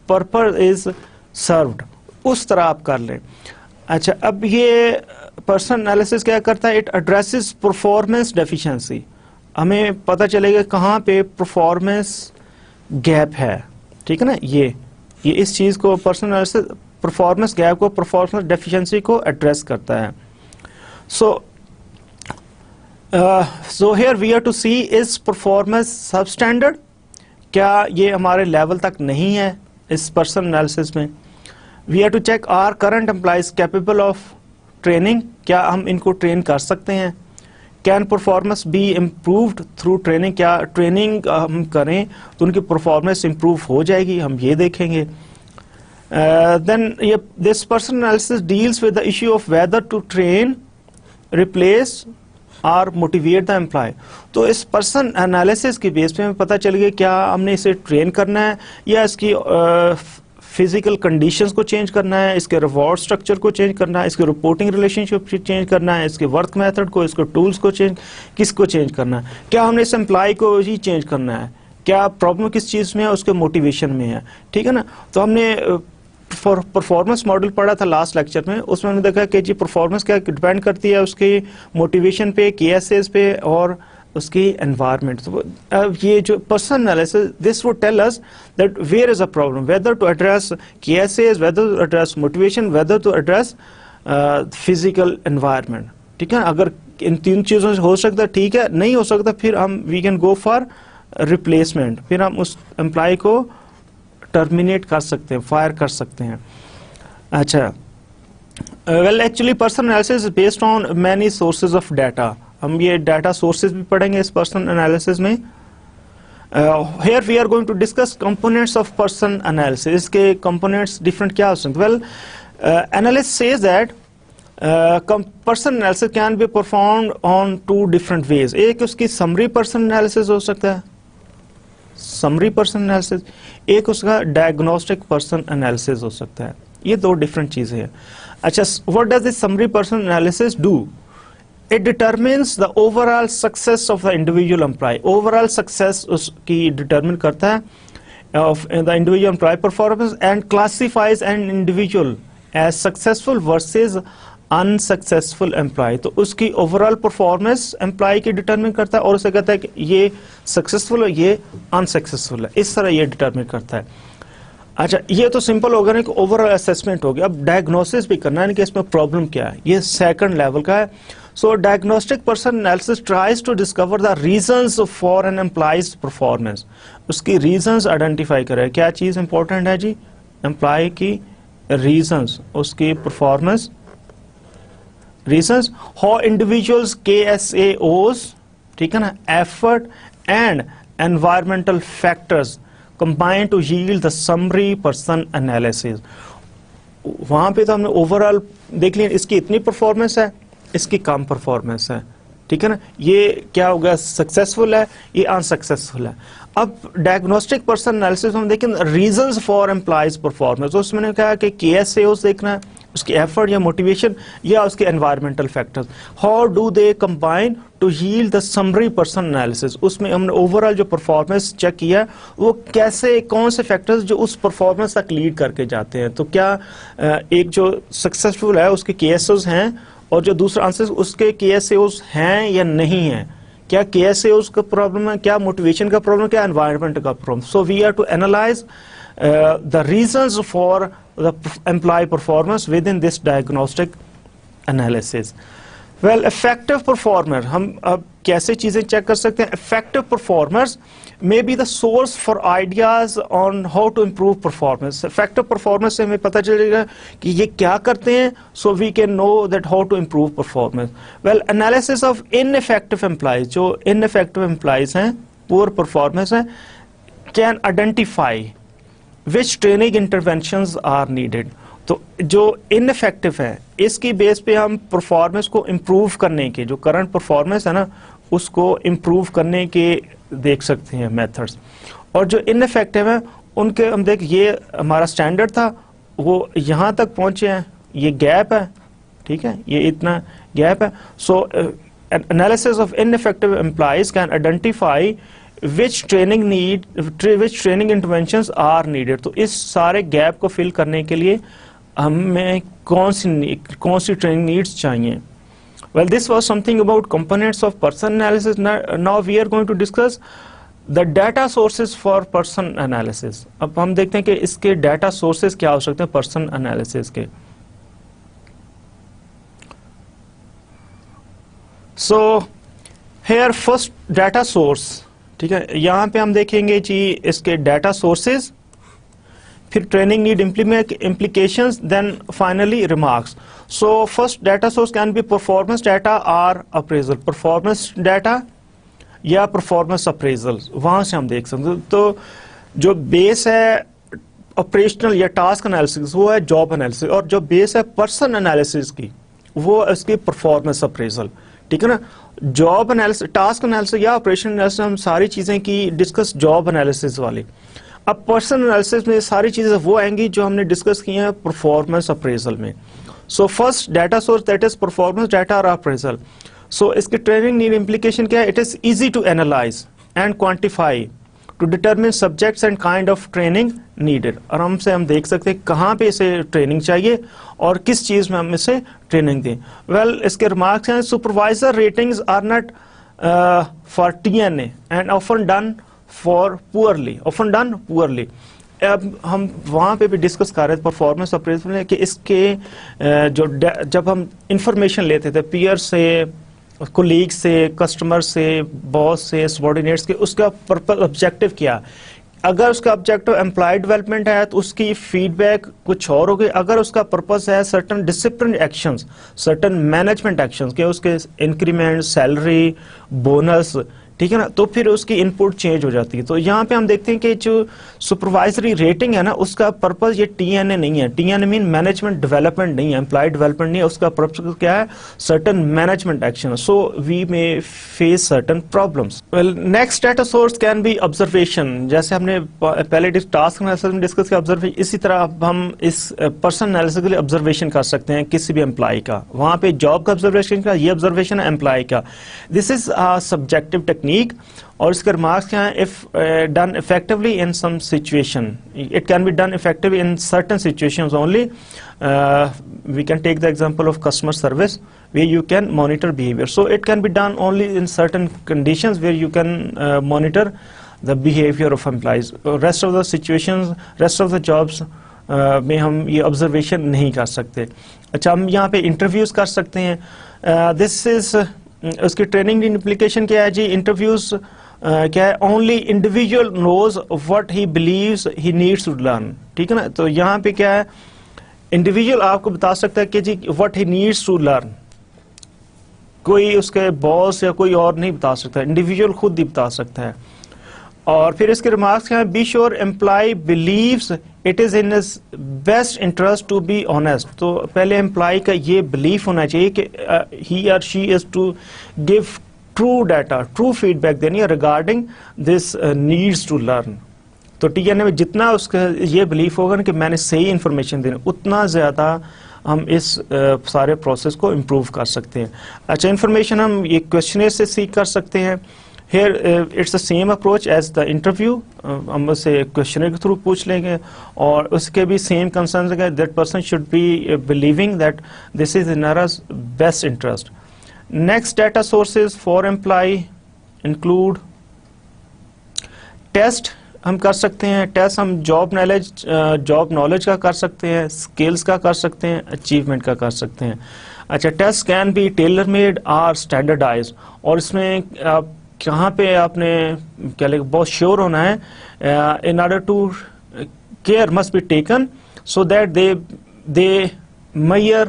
purpose is served, اس طرح آپ کر لیں. اچھا, اب یہ پرسن انالیسس کیا کرتا ہے, اٹ ایڈریسز پرفارمنس ڈیفیشنسی. ہمیں پتہ چلے گا کہاں پہ پرفارمنس گیپ ہے. ٹھیک ہے نا, یہ اس چیز کو پرسن انالیسس پرفارمنس گیپ کو, پرفارمنس ڈیفیشنسی کو ایڈریس کرتا ہے. So here we are to see is performance substandard, کیا یہ ہمارے لیول تک نہیں ہے اس پرسن انالیسس میں. We are to check are current employees capable of training, کیا ہم ان کو ٹرین کر سکتے ہیں. Can performance be improved through training, کیا ٹریننگ ہم کریں تو ان کی پرفارمنس امپروو ہو جائے گی, ہم یہ دیکھیں گے. Then this person analysis deals with the issue of whether to train, replace اور موٹیویٹ دا امپلائی. تو اس پرسن انالیسس کی بیس پہ ہمیں پتہ چل گیا کیا ہم نے اسے ٹرین کرنا ہے یا اس کی فزیکل کنڈیشنز کو چینج کرنا ہے, اس کے ریوارڈ اسٹرکچر کو چینج کرنا ہے, اس کے رپورٹنگ ریلیشن شپ چینج کرنا ہے, اس کے ورک میتھڈ کو, اس کو ٹولز کو کس کو چینج کرنا ہے. کیا ہم نے اس امپلائی کو ہی چینج کرنا ہے, کیا پرابلم کس چیز میں ہے, اس کے موٹیویشن میں ہے. ٹھیک ہے نا. تو ہم نے پرفارمنس ماڈل پڑھا تھا لاسٹ لیکچر میں, اس میں ہم نے دیکھا کہ جی پرفارمنس کیا ڈیپینڈ کرتی ہے اس کی موٹیویشن پہ, کی ایس ایز پہ اور اس کی انوائرمنٹ. یہ جو person analysis this would tell us that where is a problem, whether to address K S As, whether to address motivation, whether to address physical environment. ٹھیک ہے, اگر ان تین چیزوں سے ہو سکتا ہے ٹھیک ہے, نہیں ہو سکتا پھر ہم we can go for replacement, پھر ہم اس امپلائی کو ٹرمینیٹ کر سکتے ہیں, فائر کر سکتے ہیں. اچھا, well actually person analysis is based on many sources of data. ہم یہ ڈیٹا سورسز بھی پڑھیں گے اس پرسن انالیسس میں. Here we are going to discuss components of person analysis. اس کے کمپونیٹس ڈفرنٹ کیا ہو سکتے. Well analyst says that person analysis can be performed on 2 different ways. ایک اس کی سمری پرسن انالیسس ہو سکتا ہے, سمری پرسن انالیسس, ایک اس کا ڈائگنوسٹک پرسن انالیسس ہو سکتا ہے. یہ 2 different چیزیں ہیں. اچھا, what does this summary person analysis do? It determines the overall success of the individual employee. Overall success اس کی determine کرتا ہے of the individual employee performance and classifies an individual as successful versus unsuccessful employee. تو اس کی overall performance employee کی determine کرتا ہے اور اسے کہتا ہے کہ یہ successful ہے, یہ unsuccessful ہے. اس طرح یہ determine کرتا ہے. اچھا, یہ تو سمپل ہوگا نا کہ اوور آل اسیسمنٹ ہوگی. اب ڈائگنوسس بھی کرنا ہے کہ اس میں پرابلم کیا ہے, یہ سیکنڈ لیول کا ہے. So diagnostic person analysis tries to discover the reasons for an employee's performance. اس کی ریزنز آئیڈینٹیفائی کرے. کیا چیز امپورٹنٹ ہے جی, امپلائی کی ریزنز, اس کی پرفارمنس ریزنز. ہاؤ انڈیویجولز کے ایس اے اوز, ٹھیک ہے نا, effort and environmental factors combined to yield the summary person analysis. وہاں پہ تو ہم نے اوور آل دیکھ لیا اس کی اتنی پرفارمنس ہے, اس کی کم پرفارمنس ہے. ٹھیک ہے نا, یہ کیا ہوگا, سکسیسفل ہے, یہ انسکسیسفل ہے. اب ڈائگنوسٹک پرسن انالیسس ہم دیکھیں ریزنز فار امپلائیز پرفارمنس. اس میں نے کہا کہ کی ایس اے اوز دیکھنا ہے, اس کی ایفرٹ یا موٹیویشن یا اس کے environmental factors. How do they combine to yield the summary person analysis. اس میں ہم نے اوور آل جو پرفارمنس چیک کیا وہ کیسے, کون سے فیکٹرز جو اس پرفارمنس تک لیڈ کر کے جاتے ہیں. تو کیا ایک جو سکسیزفل ہے اس کے کی ایس اوز ہیں اور جو دوسرا آنسر اس کے کی ایس اوز ہیں یا نہیں ہیں. کیا کی ایس اوز کا پرابلم ہے, کیا موٹیویشن کا پرابلم, کیا انوائرمنٹ کا problem. So we are to analyze the reasons for the employee performance within this diagnostic analysis. Well effective performer, ہم اب کیسے چیزیں چیک کر سکتے ہیں؟ Effective performers may be the source for ideas on how to improve performance. Effective performance سے ہمیں پتہ چلے گا کہ یہ کیا کرتے ہیں, so we can know that how to improve performance. Well, analysis of ineffective employees, جو ineffective employees ہیں, poor performance ہیں, can identify which training interventions are needed. تو جو انفیکٹو ہے اس کی بیس پہ ہم پرفارمنس کو امپروو کرنے کے, جو کرنٹ پرفارمنس ہے نا اس کو امپروو کرنے کے دیکھ سکتے ہیں میتھڈس. اور جو انفیکٹو ہیں ان کے ہم دیکھ, یہ ہمارا اسٹینڈرڈ تھا وہ یہاں تک پہنچے ہیں, یہ گیپ ہے, ٹھیک ہے, یہ اتنا گیپ ہے. So analysis of ineffective employees can identify which training interventions are needed. تو اس سارے گیپ کو فل کرنے کے لیے ہمیں کون سی ٹریننگ نیڈس چاہیے. Well, this was something about components of person analysis. Now we are going to discuss the data sources for person analysis. اب ہم دیکھتے ہیں کہ اس کے ڈیٹا سورسز کیا ہو سکتے ہیں پرسن انالیسس کے. So here first data source, ٹھیک ہے, یہاں پہ ہم دیکھیں گے جی اس کے ڈیٹا سورسز, پھر training need implications, then finally remarks. So first data source can be performance data or appraisal. Performance data یا performance appraisal, وہاں سے ہم دیکھ سکتے ہیں. تو جو بیس ہے آپریشنل یا ٹاسک انالیسس وہ ہے جاب انالیسس, اور جو بیس ہے پرسن انالیسس کی وہ اس کی پرفارمنس اپریزل, ٹھیک ہے نا. جاب انالیسس, ٹاسک انالیسس یا آپریشن انالیسس, ہم ساری چیزیں کی ڈسکس جاب انالیسس والی. اب پرسن انالیسس میں ساری چیزیں وہ آئیں گی جو ہم نے ڈسکس کی ہیں پرفارمنس اپریزل میں. سو first data source that is performance data اور اپریزل. سو اس کی ٹریننگ نیڈ امپلیکیشن کیا ہے؟ It is easy to analyze and quantify to determine subjects and kind of training needed. آرام سے ہم دیکھ سکتے ہیں کہاں پہ اسے ٹریننگ چاہیے اور کس چیز میں ہم اسے ٹریننگ دیں. ویل اس کے ریمارکس ہیں, supervisor ratings are not for TNA and often done for poorly. اب ہم وہاں پہ بھی ڈسکس کر رہے تھے پرفارمنس اپریزل میں کہ اس کے جو جب ہم انفارمیشن لیتے تھے پیئر سے, کولیگ سے, کسٹمر سے, باس سے, سبارڈینیٹس کے, اس کا پرپز آبجیکٹو کیا. اگر اس کا آبجیکٹو امپلائی ڈیولپمنٹ ہے تو اس کی فیڈ بیک کچھ اور ہوگی. اگر اس کا پرپز ہے certain discipline actions, certain management actions, کہ اس کے انکریمنٹ, سیلری, بونس, ٹھیک ہے نا, تو پھر اس کی ان پٹ چینج ہو جاتی ہے. تو یہاں پہ ہم دیکھتے ہیں کہ جو سپروائزری ریٹنگ ہے نا اس کا پرپز یہ TNA نہیں ہے. TNA مین مینجمنٹ ڈیولپمنٹ نہیں ہے, امپلائی ڈیولپمنٹ نہیں ہے. اس کا پرپز کیا ہے؟ Certain management action. So we may face certain problems. Well next data source can be observation. جیسے ہم نے پہلے ٹاسک انالیسس میں ڈسکس کیا آبزرویشن, اسی طرح اب ہم اس پرسن انالیسس کے لیے آبزرویشن کر سکتے ہیں کسی بھی امپلائی کا. وہاں پہ جاب کا آبزرویشن کا, یہ آبزرویشن ہے امپلائی کا. دس از سبجیکٹو ٹیکنیک. اور اس کے ریمارکس کیا ہیں؟ if done effectively in some situation, it can be done effectively in certain situations only. We can take the example of customer service where you can monitor behavior. So it can be done only in certain conditions where you can monitor the behavior of employees. Rest of the situations, rest of the jobs میں ہم یہ observation نہیں کر سکتے. اچھا, ہم یہاں پہ انٹرویوز کر سکتے ہیں. دس از اس کی ٹریننگ امپلیکیشن کیا ہے جی؟ انٹرویوز کیا ہے؟ Only individual knows what he believes he needs to learn, ٹھیک ہے نا. تو یہاں پہ کیا ہے؟ انڈیویجول آپ کو بتا سکتا ہے کہ جی what he needs to learn, کوئی اس کے باس یا کوئی اور نہیں بتا سکتا, انڈیویجول خود ہی بتا سکتا ہے. اور پھر اس کے ریمارکس کیا ہیں؟ Be sure employee believes it is in his best interest to be honest. تو پہلے امپلائی کا یہ بلیف ہونا چاہیے کہ ہی اور she is to give true data, true feedback دینی ہے regarding this needs to learn. تو TNA میں جتنا اس کا یہ بلیف ہوگا نا کہ میں نے صحیح انفارمیشن دینی, اتنا زیادہ ہم اس سارے پروسیس کو امپروو کر سکتے ہیں. اچھا, انفارمیشن ہم یہ کویشچنئر سے سیکھ کر سکتے ہیں. Here it's the same approach as the interview. ہم اسے کویشچنئر کے تھرو پوچھ لیں گے اور اس کے بھی سیم کنسرنز ہیں. That person should be believing that this is in his best interest. Next data sources for employee include test. ہم کر سکتے ہیں ٹیسٹ, ہم جاب نالج کا کر سکتے ہیں, اسکلز کا کر سکتے ہیں, اچیومنٹ کا کر سکتے ہیں. اچھا test can be tailor made or standardize, اور اس میں آپ کہاں پہ آپ نے کیا لے بہت شیور ہونا ہے, in order to care must be taken so that they measure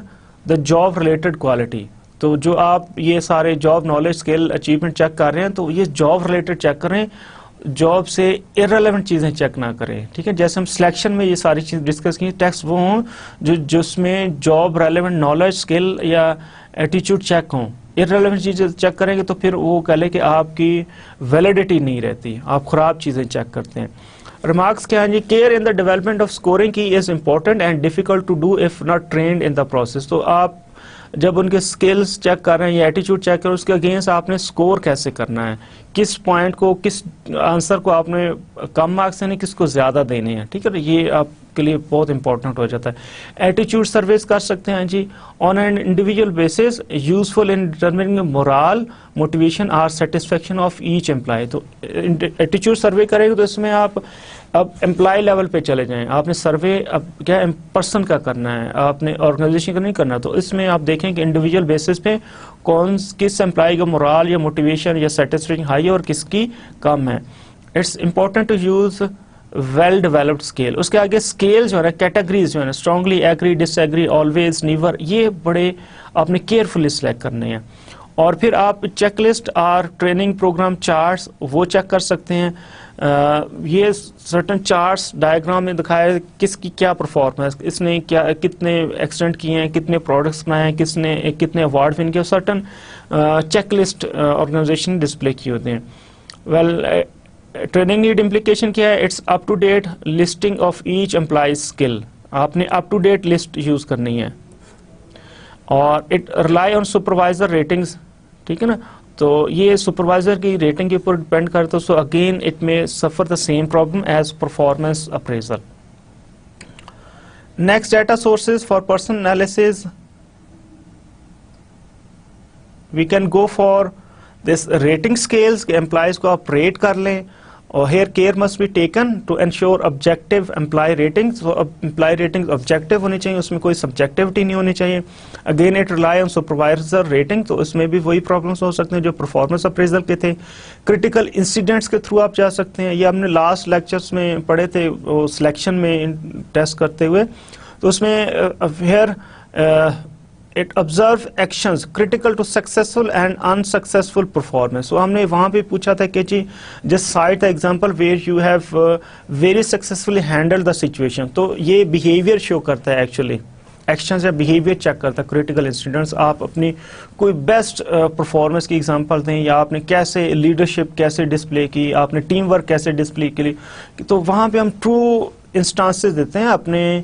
the job related quality. تو جو آپ یہ سارے job knowledge skill achievement check کر رہے ہیں تو یہ جاب ریلیٹڈ چیک کریں, جاب سے ارریلیونٹ چیزیں چیک نہ کریں, ٹھیک ہے. جیسے ہم سلیکشن میں یہ ساری چیز ڈسکس کی, ٹیکسٹ وہ ہوں جس میں جاب ریلیونٹ نالج اسکل یا ایٹیچیوڈ چیک ہوں. ارریلیونٹ چیزیں چیک کریں گے تو پھر وہ کہہ لیں کہ آپ کی ویلیڈیٹی نہیں رہتی, آپ خراب چیزیں چیک کرتے ہیں. ریمارکس کیا ہیں جی, care in the development of scoring key is important and difficult to do if not trained in the process. تو آپ جب ان کے اسکلس چیک کر رہے ہیں یا ایٹیچیوڈ چیک کر رہے ہیں, اس کے اگینسٹ آپ نے اسکور کیسے کرنا ہے, کس پوائنٹ کو, کس آنسر کو آپ نے کم مارکس دینے, کس کو زیادہ دینے ہیں, ٹھیک ہے. یہ آپ کے لیے بہت امپورٹنٹ ہو جاتا ہے. ایٹیچیوڈ سرویز کر سکتے ہیں جی on an individual basis, useful in determining morale, motivation اور سیٹسفیکشن آف ایچ امپلائی. تو ایٹیچیوڈ سروے کریں گے تو اس میں آپ اب امپلائی لیول پہ چلے جائیں, آپ نے سروے اب کیا پرسن کا کرنا ہے, آپ نے آرگنائزیشن کا نہیں کرنا. تو اس میں آپ دیکھیں کہ انڈیویجول بیسس پہ کس امپلائی کا مورال یا موٹیویشن یا سیٹسفیکشن ہائی ہے اور کس کی کم ہے. It's important to use well developed scale. اس کے آگے اسکیل جو ہے نا, کیٹیگریز جو ہے نا, اسٹرانگلی ایگری, ڈس ایگری, آلویز, نیور, یہ بڑے آپ نے کیئرفلی سلیکٹ کرنے ہیں. اور پھر آپ چیک لسٹ اور ٹریننگ پروگرام چارٹس وہ چیک کر سکتے ہیں. یہ سرٹن چارٹس ڈائیگرام میں دکھایا کس کی کیا پرفارمنس, اس نے کیا کتنے ایکسٹینڈ کیے ہیں, کتنے پروڈکٹس بنائے ہیں, کس نے کتنے ایوارڈ ون کیے, certain check list organisation display کیے ہوتے ہیں. ویل ٹریننگ نیڈ امپلیکیشن کیا ہے, it's up to date listing of each employees skill. آپ نے up to date list use کرنی ہے. اور it rely on supervisor ratings, ٹھیک ہے نا. تو یہ سپروائزر کی ریٹنگ کے اوپر ڈپینڈ کرتا ہے. سو اگین اٹ میں suffer the same problem as performance appraisal. Next data sources for person analysis, we can go for this rating scales کہ امپلائیز کو آپ ریٹ کر لیں. اور here care must be taken to ensure objective employee rating. Employee rating objective ہونی چاہیے, اس میں کوئی سبجیکٹیوٹی نہیں ہونی چاہیے. Again it rely on supervisor rating, تو اس میں بھی وہی پرابلمس ہو سکتے ہیں جو پرفارمنس اپریزل کے تھے. کریٹیکل انسیڈنٹس کے تھرو آپ جا سکتے ہیں, یہ ہم نے لاسٹ لیکچرس میں پڑھے تھے وہ سلیکشن میں ٹیسٹ کرتے ہوئے. تو اس میں hair it observe actions critical to successful and unsuccessful performance. So ہم نے وہاں پہ پوچھا تھا کہ جی just cite the example where you have very successfully handled the situation. تو یہ behavior show کرتا ہے actually, actions یا behavior check کرتا ہے. critical incidents, آپ اپنی کوئی بیسٹ پرفارمنس کی ایگزامپل دیں, یا آپ نے کیسے لیڈرشپ کیسے ڈسپلے کی, آپ نے ٹیم ورک کیسے ڈسپلے کی. تو وہاں پہ ہم ٹرو انسٹانسز دیتے ہیں اپنے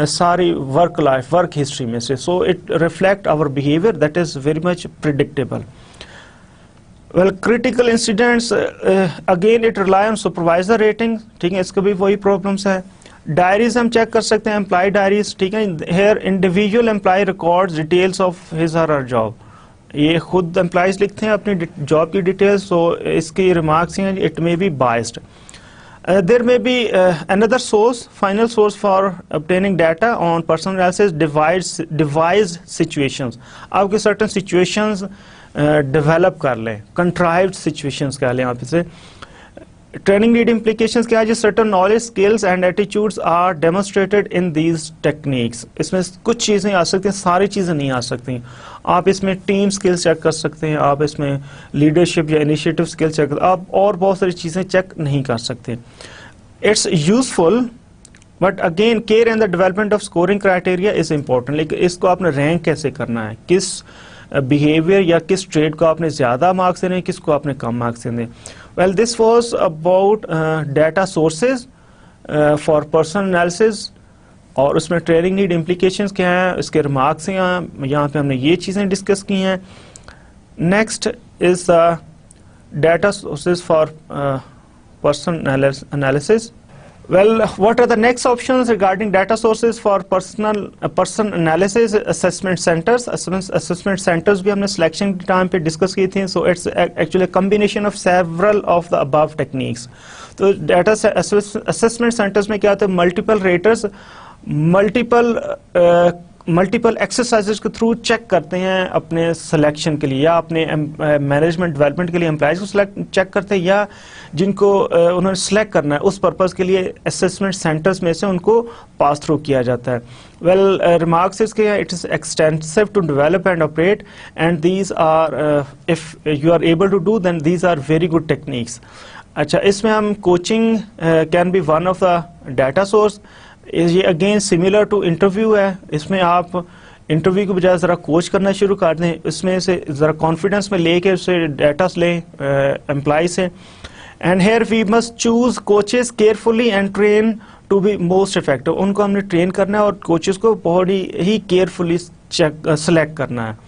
ساری ورک لائف ورک ہسٹری میں سے. So it reflect our behaviour that is very much predictable. Well critical incidents again it rely on supervisor rating, ٹھیک ہے, اس کا بھی وہی پرابلمس ہے. ڈائریز ہم چیک کر سکتے ہیں, امپلائی ڈائریز, ٹھیک ہے. Here individual employee records details of his or her job. یہ خود امپلائیز لکھتے ہیں اپنی جاب کی ڈیٹیلس. سو اس کی ریمارکس ہیں it may be biased. There may be another source, final source for obtaining data on personal analysis, devised situations. آپ کے certain situations develop کر لیں, contrived situations کہہ لیں آپ اسے. Training need implications کیا ہے جی, certain knowledge, skills and attitudes are demonstrated in these techniques. اس میں کچھ چیزیں آ سکتی ہیں, ساری چیزیں نہیں آ سکتی. آپ اس میں ٹیم اسکلس چیک کر سکتے ہیں, آپ اس میں لیڈرشپ یا انیشیٹو اسکل چیک کر, آپ اور بہت ساری چیزیں چیک نہیں کر سکتے. It's useful but again care in the development of scoring criteria is important. لیکن اس کو آپ نے رینک کیسے کرنا ہے, کس بیہیویئر یا کس ٹریڈ کو آپ نے زیادہ مارکس دینے, کس کو آپ نے کم مارکس دینے. Well this was about data sources for personnel analysis, اور اس میں ٹریننگ نیڈ امپلیکیشنز کیا ہیں, اس کے ریمارکس ہیں. یہاں پہ ہم نے یہ چیزیں ڈسکس کی ہیں. Next is data sources for personnel analysis. Well, what are the next options regarding data sources for person analysis? Assessment centers. Assessment centers بھی ہم نے selection ٹائم پہ ڈسکس کی تھیں. So it's actually a combination of several of the above techniques. تو data assessment centers میں کیا ہوتا ہے, multiple raters, multiple multiple exercises کے تھرو چیک کرتے ہیں اپنے سلیکشن کے لیے یا اپنے مینجمنٹ ڈیولپمنٹ کے لیے امپلائیز کو چیک کرتے ہیں یا جن کو انہوں نے سلیکٹ کرنا ہے اس پرپز کے لیے اسیسمنٹ سینٹرز میں سے ان کو پاس تھرو کیا جاتا ہے. ویل ریمارکس اس کے it is extensive to develop and operate and these are if you are able to do then these are very good techniques. اچھا اس میں ہم coaching can be one of the data source. یہ again similar to interview ہے. اس میں آپ interview کے بجائے ذرا کوچ کرنا شروع کر دیں, اس میں سے ذرا کانفیڈنس میں لے کے اس سے ڈیٹاس لیں امپلائی سے. And here we must choose coaches carefully and train to be most effective. ان کو ہم نے ٹرین کرنا ہے اور کوچز کو بہت ہی کیئرفلی سلیکٹ کرنا ہے.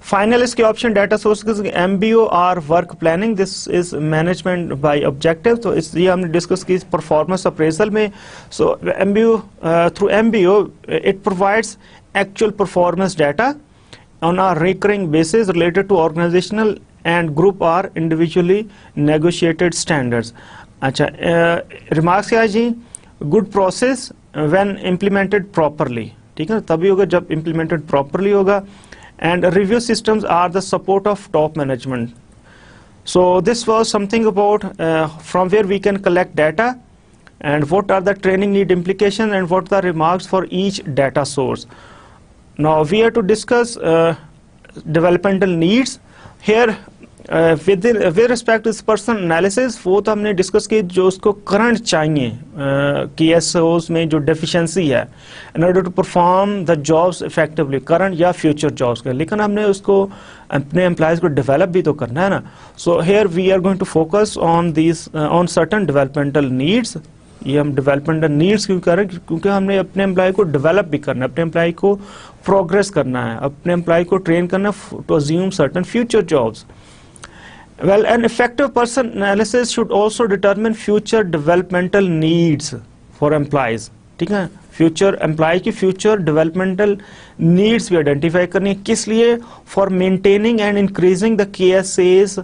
فائنل اس کے option data sources M B O or work planning, this is management by objective. تو اس لیے ہم نے ڈسکس کی پرفارمنس اپریزل میں. So M B O through M B O it provides actual performance data on a recurring basis related to organizational and group or individually negotiated standards. اچھا remarks کیا ہے جی, good process when implemented properly. ٹھیک ہے, تبھی ہوگا جب implemented properly ہوگا. And review systems are the support of top management. So this was something about from where we can collect data and what are the training need implications and what are the remarks for each data source. Now we are to discuss developmental needs here with respect to this person analysis. وہ تو ہم نے discuss کی جو اس کو current چاہیے کی S Os میں جو ڈیفیشنسی ہے in order to perform the jobs effectively, current یا فیوچر جابس کے. لیکن ہم نے اس کو اپنے امپلائیز کو ڈیولپ بھی تو کرنا ہے نا. So here we are going to focus on certain developmental needs. یہ ہم ڈیولپمنٹل نیڈس کیوں کر رہے ہیں, کیونکہ ہم نے اپنے امپلائی کو ڈیولپ بھی کرنا ہے, اپنے امپلائی کو پروگریس کرنا ہے, اپنے امپلائی کو ٹرین کرنا ہے to assume certain future jobs. Well, an effective person analysis should also determine future developmental needs for employees. ٹھیک ہے, فیوچر امپلائی کی فیوچر ڈیولپمنٹل نیڈس بھی آئیڈینٹیفائی کرنی ہے. کس لیے؟ For maintaining and increasing the کے ایس ایز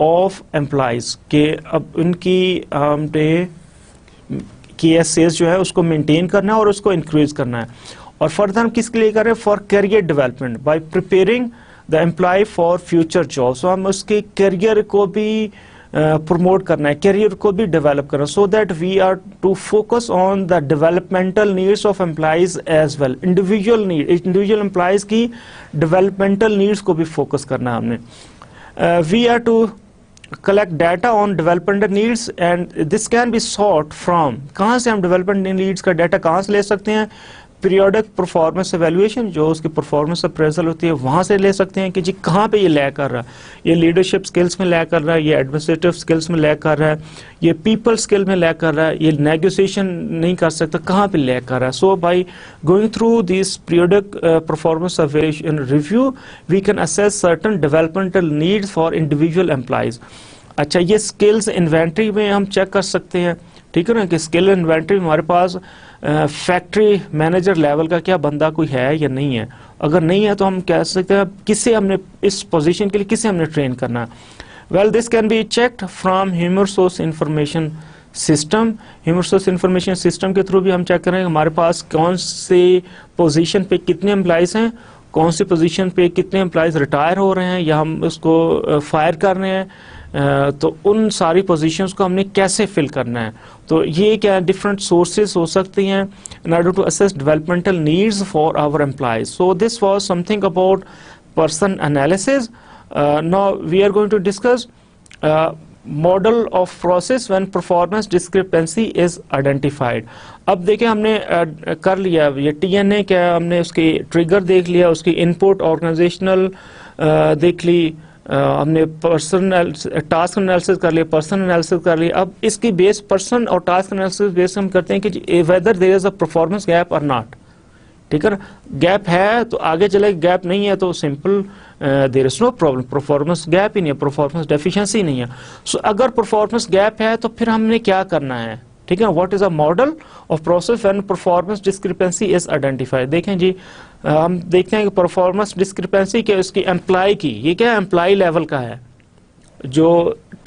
آف امپلائیز, کہ اب ان کی کے ایس ایز جو ہے اس کو مینٹین کرنا ہے اور اس کو انکریز کرنا ہے. اور فردر ہم کس کے لیے کر رہے ہیں؟ For career development by preparing the employee for future job. سو ہم اس کے کیریئر کو بھی پروموٹ کرنا ہے, کیریئر کو بھی ڈیولپ کرنا, so that we are to focus on the developmental needs of employees as well. Individual employees کی ڈیولپمنٹل نیڈس کو بھی فوکس کرنا ہے ہم نے. We are to collect data on developmental needs and this can be sought from, کہاں سے ہم developmental needs کا ڈیٹا کہاں سے لے سکتے ہیں؟ پیریوڈک پرفارمنس ایویلویشن, جو اس کی پرفارمنس اپریزل ہوتی ہے وہاں سے لے سکتے ہیں کہ جی کہاں پہ یہ لیک کر رہا ہے, یہ لیڈرشپ سکلز میں لیک کر رہا ہے, یہ ایڈمنسٹریٹو سکلز میں لیک کر رہا ہے, یہ پیپل سکل میں لیک کر رہا ہے, یہ نیگوسیشن نہیں کر سکتا, کہاں پہ لیک کر رہا ہے. So by going through these periodic performance evaluation review we can assess certain developmental needs for individual employees. اچھا یہ اسکلز انوینٹری میں ہم چیک کر سکتے ہیں, ٹھیک ہے نا, کہ اسکل انوینٹری ہمارے پاس فیکٹری مینیجر لیول کا کیا بندہ کوئی ہے یا نہیں ہے. اگر نہیں ہے تو ہم کہہ سکتے ہیں کسے ہم نے اس پوزیشن کے لیے کسے ہم نے ٹرین کرنا ہے. Well this can be checked from human resource information system. Human resource information system کے تھرو بھی ہم چیک کریں گے ہمارے پاس کون سی پوزیشن پہ کتنے امپلائیز ہیں, کون سی پوزیشن پہ کتنے امپلائیز ریٹائر ہو رہے ہیں یا ہم اس کو فائر کر رہے ہیں, تو ان ساری پوزیشنز کو ہم نے کیسے فل کرنا ہے. تو یہ کیا ڈفرینٹ سورسز ہو سکتی ہیں in order to assess developmental needs for our employees. So this was something about person analysis. Now we are going to discuss model of process when performance discrepancy is identified. اب دیکھیں ہم نے کر لیا یہ T N اے, کیا ہم نے اس کی ٹریگر دیکھ لیا, اس کی ان پٹ آرگنائزیشنل دیکھ لی, ہم نے پرسن ٹاسک انالیسس کر لیا, پرسن انالیسس کر لیا. اب اس کی بیس پرسن اور ٹاسک انالیسس بیس ہم کرتے ہیں کہ whether there is a performance gap اور ناٹ. ٹھیک ہے نا, گیپ ہے تو آگے چلے, گیپ نہیں ہے تو simple there is no problem, performance gap ہی نہیں ہے, پرفارمنس ڈیفیشنسی نہیں ہے. سو اگر پرفارمنس گیپ ہے تو پھر ہم نے کیا کرنا ہے, ٹھیک ہے, what is a model of process when performance discrepancy is identified. دیکھیں جی ہم دیکھتے ہیں کہ پرفارمنس ڈسکرپنسی کے اس کی امپلائی کی, یہ کیا امپلائی لیول کا ہے, جو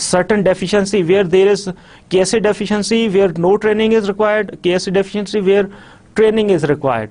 certain deficiency where there is KSE deficiency where no training is required, KSE deficiency where training is required।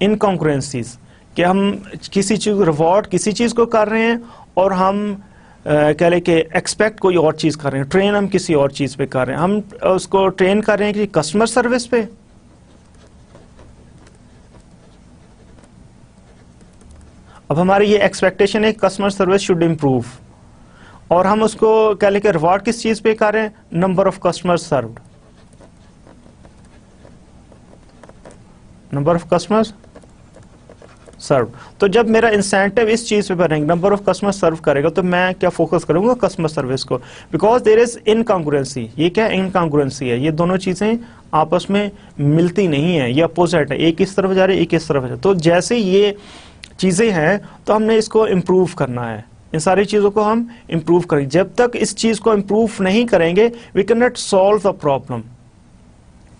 انکانگرنسیز کہ ہم کسی چیز ریوارڈ کسی چیز کو کر رہے ہیں اور ہم کہہ لیں کہ ایکسپیکٹ کوئی اور چیز کر رہے ہیں, ٹرین ہم کسی اور چیز پہ کر رہے ہیں, ہم اس کو ٹرین کر رہے ہیں کہ کسٹمر سروس پہ, اب ہماری یہ ایکسپیکٹیشن ہے کسٹمر سروس شوڈ امپروو, اور ہم اس کو کہہ لیں کہ ریوارڈ کس چیز پہ کر رہے ہیں, number of customer served, number of customer serve. تو جب میرا انسینٹو اس چیز پہ بنے گا, نمبر آف کسٹمر سرو کرے گا, تو میں کیا فوکس کروں گا, کسٹمر سروس کو, بیکاز دیر از انکانگرنسی. یہ کیا انکانگرنسی ہے, یہ دونوں چیزیں آپس میں ملتی نہیں ہیں, یہ اپوزٹ ہے, ایک اس طرف جا رہا ہے ایک اس طرف جا رہا ہے. تو جیسے یہ چیزیں ہیں تو ہم نے اس کو امپروو کرنا ہے, ان ساری چیزوں کو ہم امپروو کریں گے. جب تک اس چیز کو امپروو نہیں کریں گے we can not solve the problem.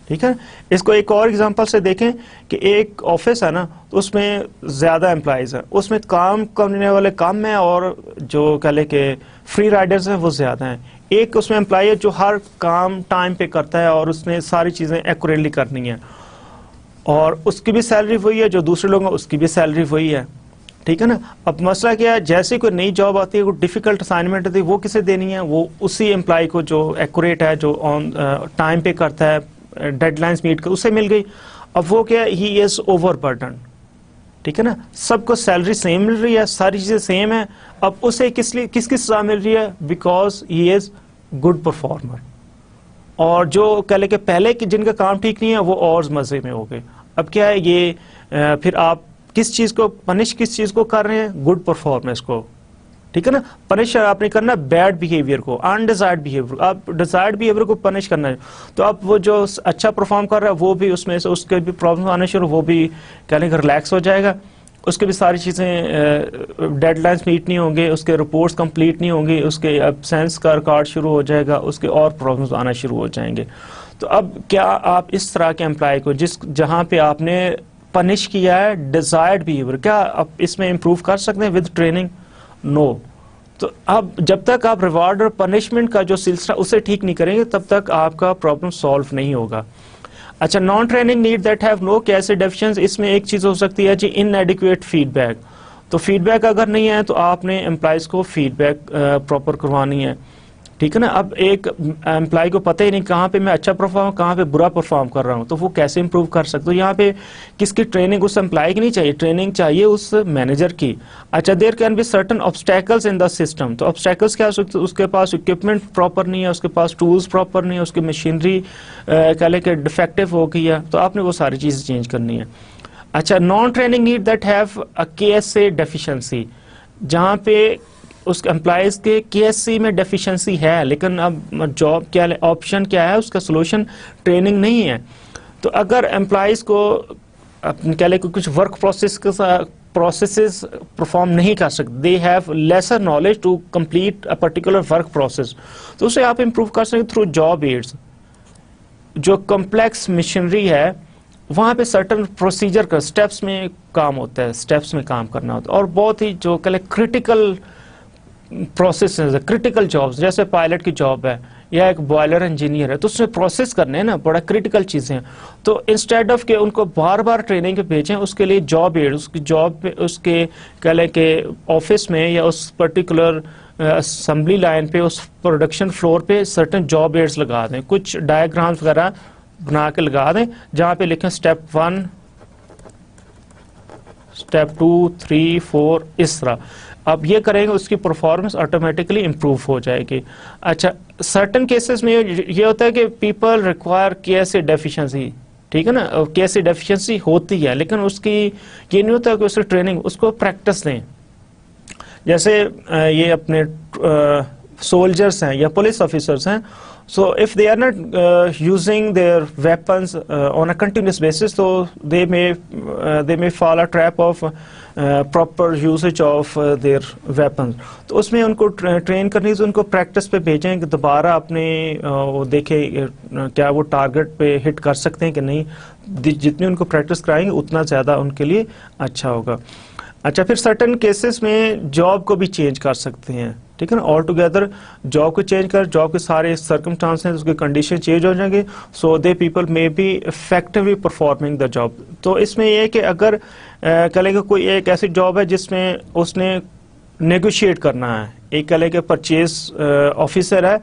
ٹھیک ہے, اس کو ایک اور ایگزامپل سے دیکھیں کہ ایک آفس ہے نا, تو اس میں زیادہ امپلائیز ہیں, اس میں کام کرنے والے کم ہیں اور جو کہہ لیں کہ فری رائڈرز ہیں وہ زیادہ ہیں. ایک اس میں امپلائی ہے جو ہر کام ٹائم پہ کرتا ہے اور اس نے ساری چیزیں ایکوریٹلی کرنی ہیں, اور اس کی بھی سیلری وہی ہے, جو دوسرے لوگ ہیں اس کی بھی سیلری وہی ہے. ٹھیک ہے نا. اب مسئلہ کیا ہے, جیسے کوئی نئی جاب آتی ہے, کوئی ڈیفیکلٹ اسائنمنٹ ہوتی ہے, وہ کسے دینی ہے, وہ اسی امپلائی کو جو ایکوریٹ ہے, جو آن ٹائم پہ کرتا ہے, ڈیڈ لائنس میٹ کر, اسے مل گئی. اب وہ کیا, ہی از اوور برڈن. ٹھیک ہے نا, سب کو سیلری سیم مل رہی ہے, ساری چیزیں سیم ہیں, اب اسے کس کی سزا مل رہی ہے, because he is good performer. اور جو کہہ لیں کہ پہلے جن کا کام ٹھیک نہیں ہے وہ اور مزے میں ہو گئے. اب کیا ہے یہ, پھر آپ کس چیز کو پنش کس چیز کو کر رہے ہیں, گڈ پرفارمنس کو. ٹھیک ہے نا, پنش آپ نے کرنا بیڈ بیہیویئر کو, انڈیزائرڈ بیہیویئر, آپ ڈیزائرڈ بیہیویئر کو پنش کرنا ہے. تو اب وہ جو اچھا پرفارم کر رہا ہے وہ بھی اس میں سے اس کے بھی پرابلم آنے شروع, وہ بھی کہہ لیں کہ ریلیکس ہو جائے گا, اس کے بھی ساری چیزیں ڈیڈ لائنس میٹ نہیں ہوں گے, اس کے رپورٹس کمپلیٹ نہیں ہوں گی, اس کے ایبسینس کا ریکارڈ شروع ہو جائے گا, اس کے اور پرابلمس آنا شروع ہو جائیں گے. تو اب کیا آپ اس طرح کے امپلائی کو جہاں پہ آپ نے پنش کیا ہے ڈیزائرڈ بیہیویئر, کیا آپ اس میں امپروو کر سکتے ہیں ود ٹریننگ؟ نو. تو اب جب تک آپ ریوارڈ اور پنشمنٹ کا جو سلسلہ اسے ٹھیک نہیں کریں گے تب تک آپ کا پرابلم سالو نہیں ہوگا. اچھا, naan training need that have نو کیسے ڈیفیشنس, اس میں ایک چیز ہو سکتی ہے جی ان ایڈیکویٹ فیڈ بیک. تو فیڈ بیک اگر نہیں ہے تو آپ نے امپلائیز کو فیڈ بیک پراپر کروانی ہے. ٹھیک ہے نا. اب ایک امپلائی کو پتہ ہی نہیں کہاں پہ میں اچھا پرفارم کہاں پہ برا پرفارم کر رہا ہوں, تو وہ کیسے امپروو کر سکتے. یہاں پہ کس کی ٹریننگ, اس امپلائی کی نہیں چاہیے, ٹریننگ چاہیے اس مینیجر کی. اچھا, there can be certain obstacles in the system. تو obstacles کیا ہو سکتے, اس کے پاس اکوپمنٹ پراپر نہیں ہے, اس کے پاس ٹولس پراپر نہیں ہے, اس کی مشینری کہہ لیں کہ ڈیفیکٹو ہو گئی ہے, تو آپ نے وہ ساری چیزیں چینج کرنی ہے. اچھا, naan training need that have KSA deficiency, جہاں پہ اس امپلائیز کے KSC میں ڈیفیشنسی ہے, لیکن اب جاب کیا آپشن کیا ہے, اس کا سولوشن ٹریننگ نہیں ہے. تو اگر امپلائیز کو کیا لیں کہ کچھ ورک پروسیسز پرفارم نہیں کر سکتے, they have lesser knowledge to complete a particular work process, تو اسے آپ امپروو کر سکتے تھرو جاب ایڈس. جو کمپلیکس مشینری ہے وہاں پہ سرٹن پروسیجر کا اسٹیپس میں کام ہوتا ہے, اسٹیپس میں کام کرنا ہوتا ہے, اور بہت ہی جو کہ کریٹیکل پروسیسز ہے, کریٹیکل جابس, جیسے پائلٹ کی جاب ہے یا ایک بوائلر انجینئر ہے, تو اس میں پروسیس کرنے ہیں نا, بڑا کریٹیکل چیزیں ہیں. تو انسٹیڈ آف کہ ان کو بار بار ٹریننگ پہ بھیجیں, اس کے لیے جاب ایڈ, اس کی جاب پہ اس کے کہہ لیں کہ آفس میں یا اس پرٹیکولر اسمبلی لائن پہ, اس پروڈکشن فلور پہ سرٹن جاب ایڈس لگا دیں, کچھ ڈائیگرامس وغیرہ بنا کے لگا دیں, جہاں پہ لکھیں اسٹیپ 1 اسٹیپ 2 3 4 اس طرح. اب یہ کریں گے اس کی پرفارمنس آٹومیٹکلی امپروو ہو جائے گی. اچھا, سرٹن کیسز میں یہ ہوتا ہے کہ پیپل ریکوائر KSA ڈیفیشنسی. ٹھیک ہے نا, KSA ڈیفیشنسی ہوتی ہے, لیکن اس کی یہ نہیں ہوتا کہ اس کی ٹریننگ, اس کو پریکٹس دیں. جیسے یہ اپنے سولجرس ہیں یا پولیس آفیسرس ہیں, so if they are not using their weapons on a continuous basis, so they may fall a trap of proper usage of their weapons. تو اس میں ان کو ٹرین کرنی ہے, ان کو پریکٹس پہ بھیجیں کہ دوبارہ اپنے وہ دیکھیں کیا وہ ٹارگٹ پہ ہٹ کر سکتے ہیں کہ نہیں. جتنی ان کو پریکٹس کرائیں گے اتنا زیادہ ان کے لیے اچھا ہوگا. اچھا پھر سرٹن کیسز میں جاب کو بھی چینج کر سکتے ہیں, ٹھیک ہے نا, آل ٹوگیدر جاب کو چینج کر, جاب کے سارے سرکمسٹانسز اس کے کنڈیشن چینج ہو جائیں گے, so they people may be effectively performing the job. تو اس میں یہ ہے کہ اگر کہہ لیں کہ کوئی ایک ایسی جاب ہے جس میں اس نے نیگوشیٹ کرنا ہے, ایک کہہ لیں کہ پرچیز آفیسر ہے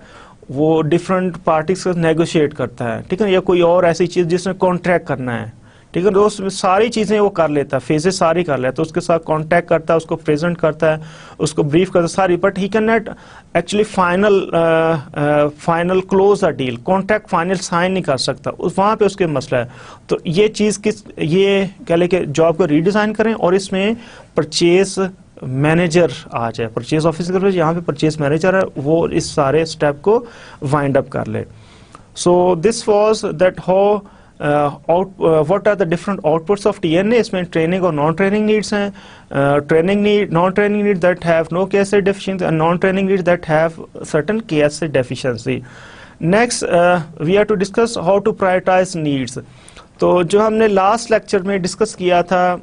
وہ ڈفرینٹ پارٹیز سے نیگوشیٹ کرتا ہے, ٹھیک ہے, یا کوئی اور ایسی چیز جس میں کانٹریکٹ کرنا ہے, ٹھیک ہے, تو اس میں ساری چیزیں وہ کر لیتا ہے, فیزز ساری کر لیتا ہے, تو اس کے ساتھ کانٹیکٹ کرتا ہے, اس کو پریزنٹ کرتا ہے, اس کو بریف کرتا ہے ساری, but he can not actually final close a deal, contract final sign نہیں کر سکتا, وہاں پہ اس کے مسئلہ ہے. تو یہ چیز یہ کہہ لیں کہ جاب کو ریڈیزائن کریں اور اس میں پرچیز مینیجر آ جائے, پرچیز آفیسر یہاں پہ پرچیز مینیجر ہے, وہ اس سارے اسٹیپ کو وائنڈ اپ کر لے. So this was that how what are the different outputs of TNA. اس میں ٹریننگ اور نان ٹریننگ نیڈس ہیں, non training need that have no KSA deficiency and non training needs that have certain KSA deficiency. Next we have to discuss how to prioritize needs. تو جو ہم نے last lecture میں discuss کیا تھا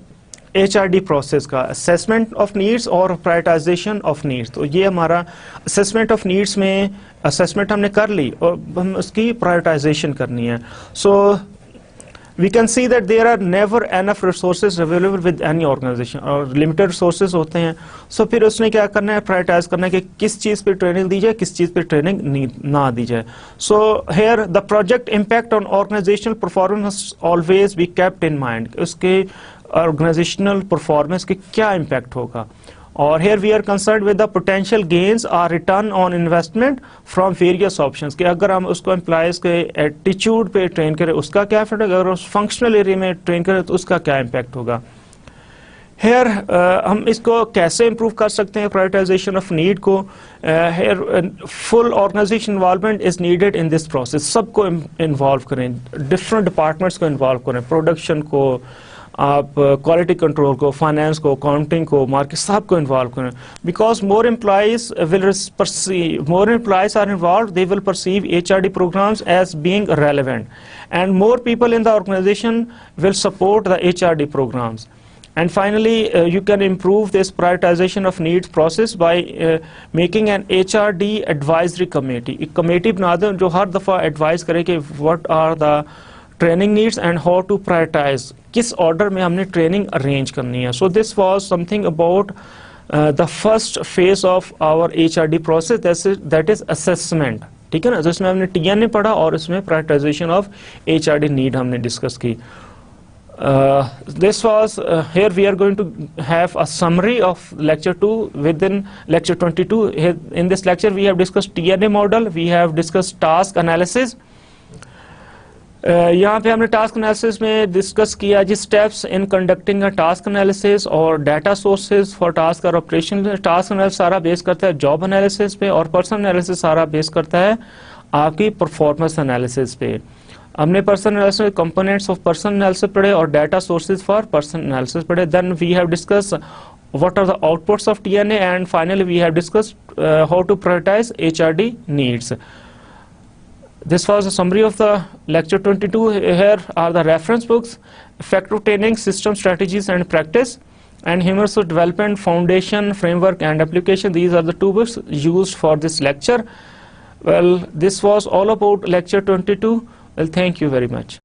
HRD process کا, assessment of needs اور prioritisation of needs. تو یہ ہمارا اسیسمنٹ آف نیڈس میں اسیسمنٹ ہم نے کر لی اور ہم اس کی پرائرٹائزیشن کرنی ہے. سو we can see that there are never enough resources available with any organization, اور limited resources ہوتے ہیں. سو پھر اس نے کیا کرنا ہے, پرائرٹائز کرنا ہے کہ کس چیز پہ ٹریننگ دی جائے, کس چیز پہ ٹریننگ نہ دی جائے. سو here the project impact on organizational performance must always be kept in mind, اس کے آرگنائزیشنل پرفارمنس کے کیا امپیکٹ ہوگا. اور here we are concerned with the potential gains or return on investment from various options, کہ اگر ہم اس کو employees کے ایٹیچیوڈ پہ ٹرین کریں اس کا کیا افیکٹ ہوگا, اگر اس فنکشنل ایریا میں ٹرین کریں تو اس کا کیا امپیکٹ ہوگا. ہیئر ہم اس کو کیسے امپروو کر سکتے ہیں پرائرٹائزیشن آف نیڈ کو. Here full organization involvement is needed in this process, سب کو انوالو کریں, ڈفرنٹ ڈپارٹمنٹس کو انوالو کریں, پروڈکشن کو, آپ کوالٹی کنٹرول کو, فائنینس کو, اکاؤنٹنگ کو, مارکیٹ, سب کو انوالو کریں. Because more employees are involved, they will perceive HRD programs as being relevant, and more people in the organization will support the HRD programs. And finally you can improve this prioritization of needs process by making an HRD advisory committee. ایک committee بنا دیں جو ہر دفعہ advise کرے کہ what are the training needs and how to prioritize, کس order میں ہم نے ٹریننگ ارینج کرنی ہے. So this was something about the first phase of our HRD process, that is assessment, ٹھیک ہے نا. جس میں ہم نے TNA پڑھا اور اس میں پرائرٹائزیشن آف HRD نیڈ ہم نے ڈسکس کی. This was here we are going to have a summary of lecture 2 within lecture 22. In this lecture we have discussed TNA model, we have discussed task analysis. یہاں پہ ہم نے task analysis میں discuss کیا جی steps in conducting a task analysis اور data sources for task اور operation. Task analysis سارا بیس کرتا ہے جاب انالیسس پہ, اور پرسن انالیسس سارا بیس کرتا ہے آپ کی پرفارمنس انالیسس پہ. ہم نے پرسن انالیسس میں کمپوننٹس آف پرسن انالیسس پڑھے اور data sources for person analysis پڑھے. Then we have discuss what are the outputs of TNA, and finally we have discussed how to prioritize HRD needs. This was a summary of the lecture 22. Here are the reference books: Effective Training, System Strategies and Practice, and Human Resource Development Foundation, Framework and Application. These are the two books used for this lecture. Well, this was all about lecture 22. Well, thank you very much.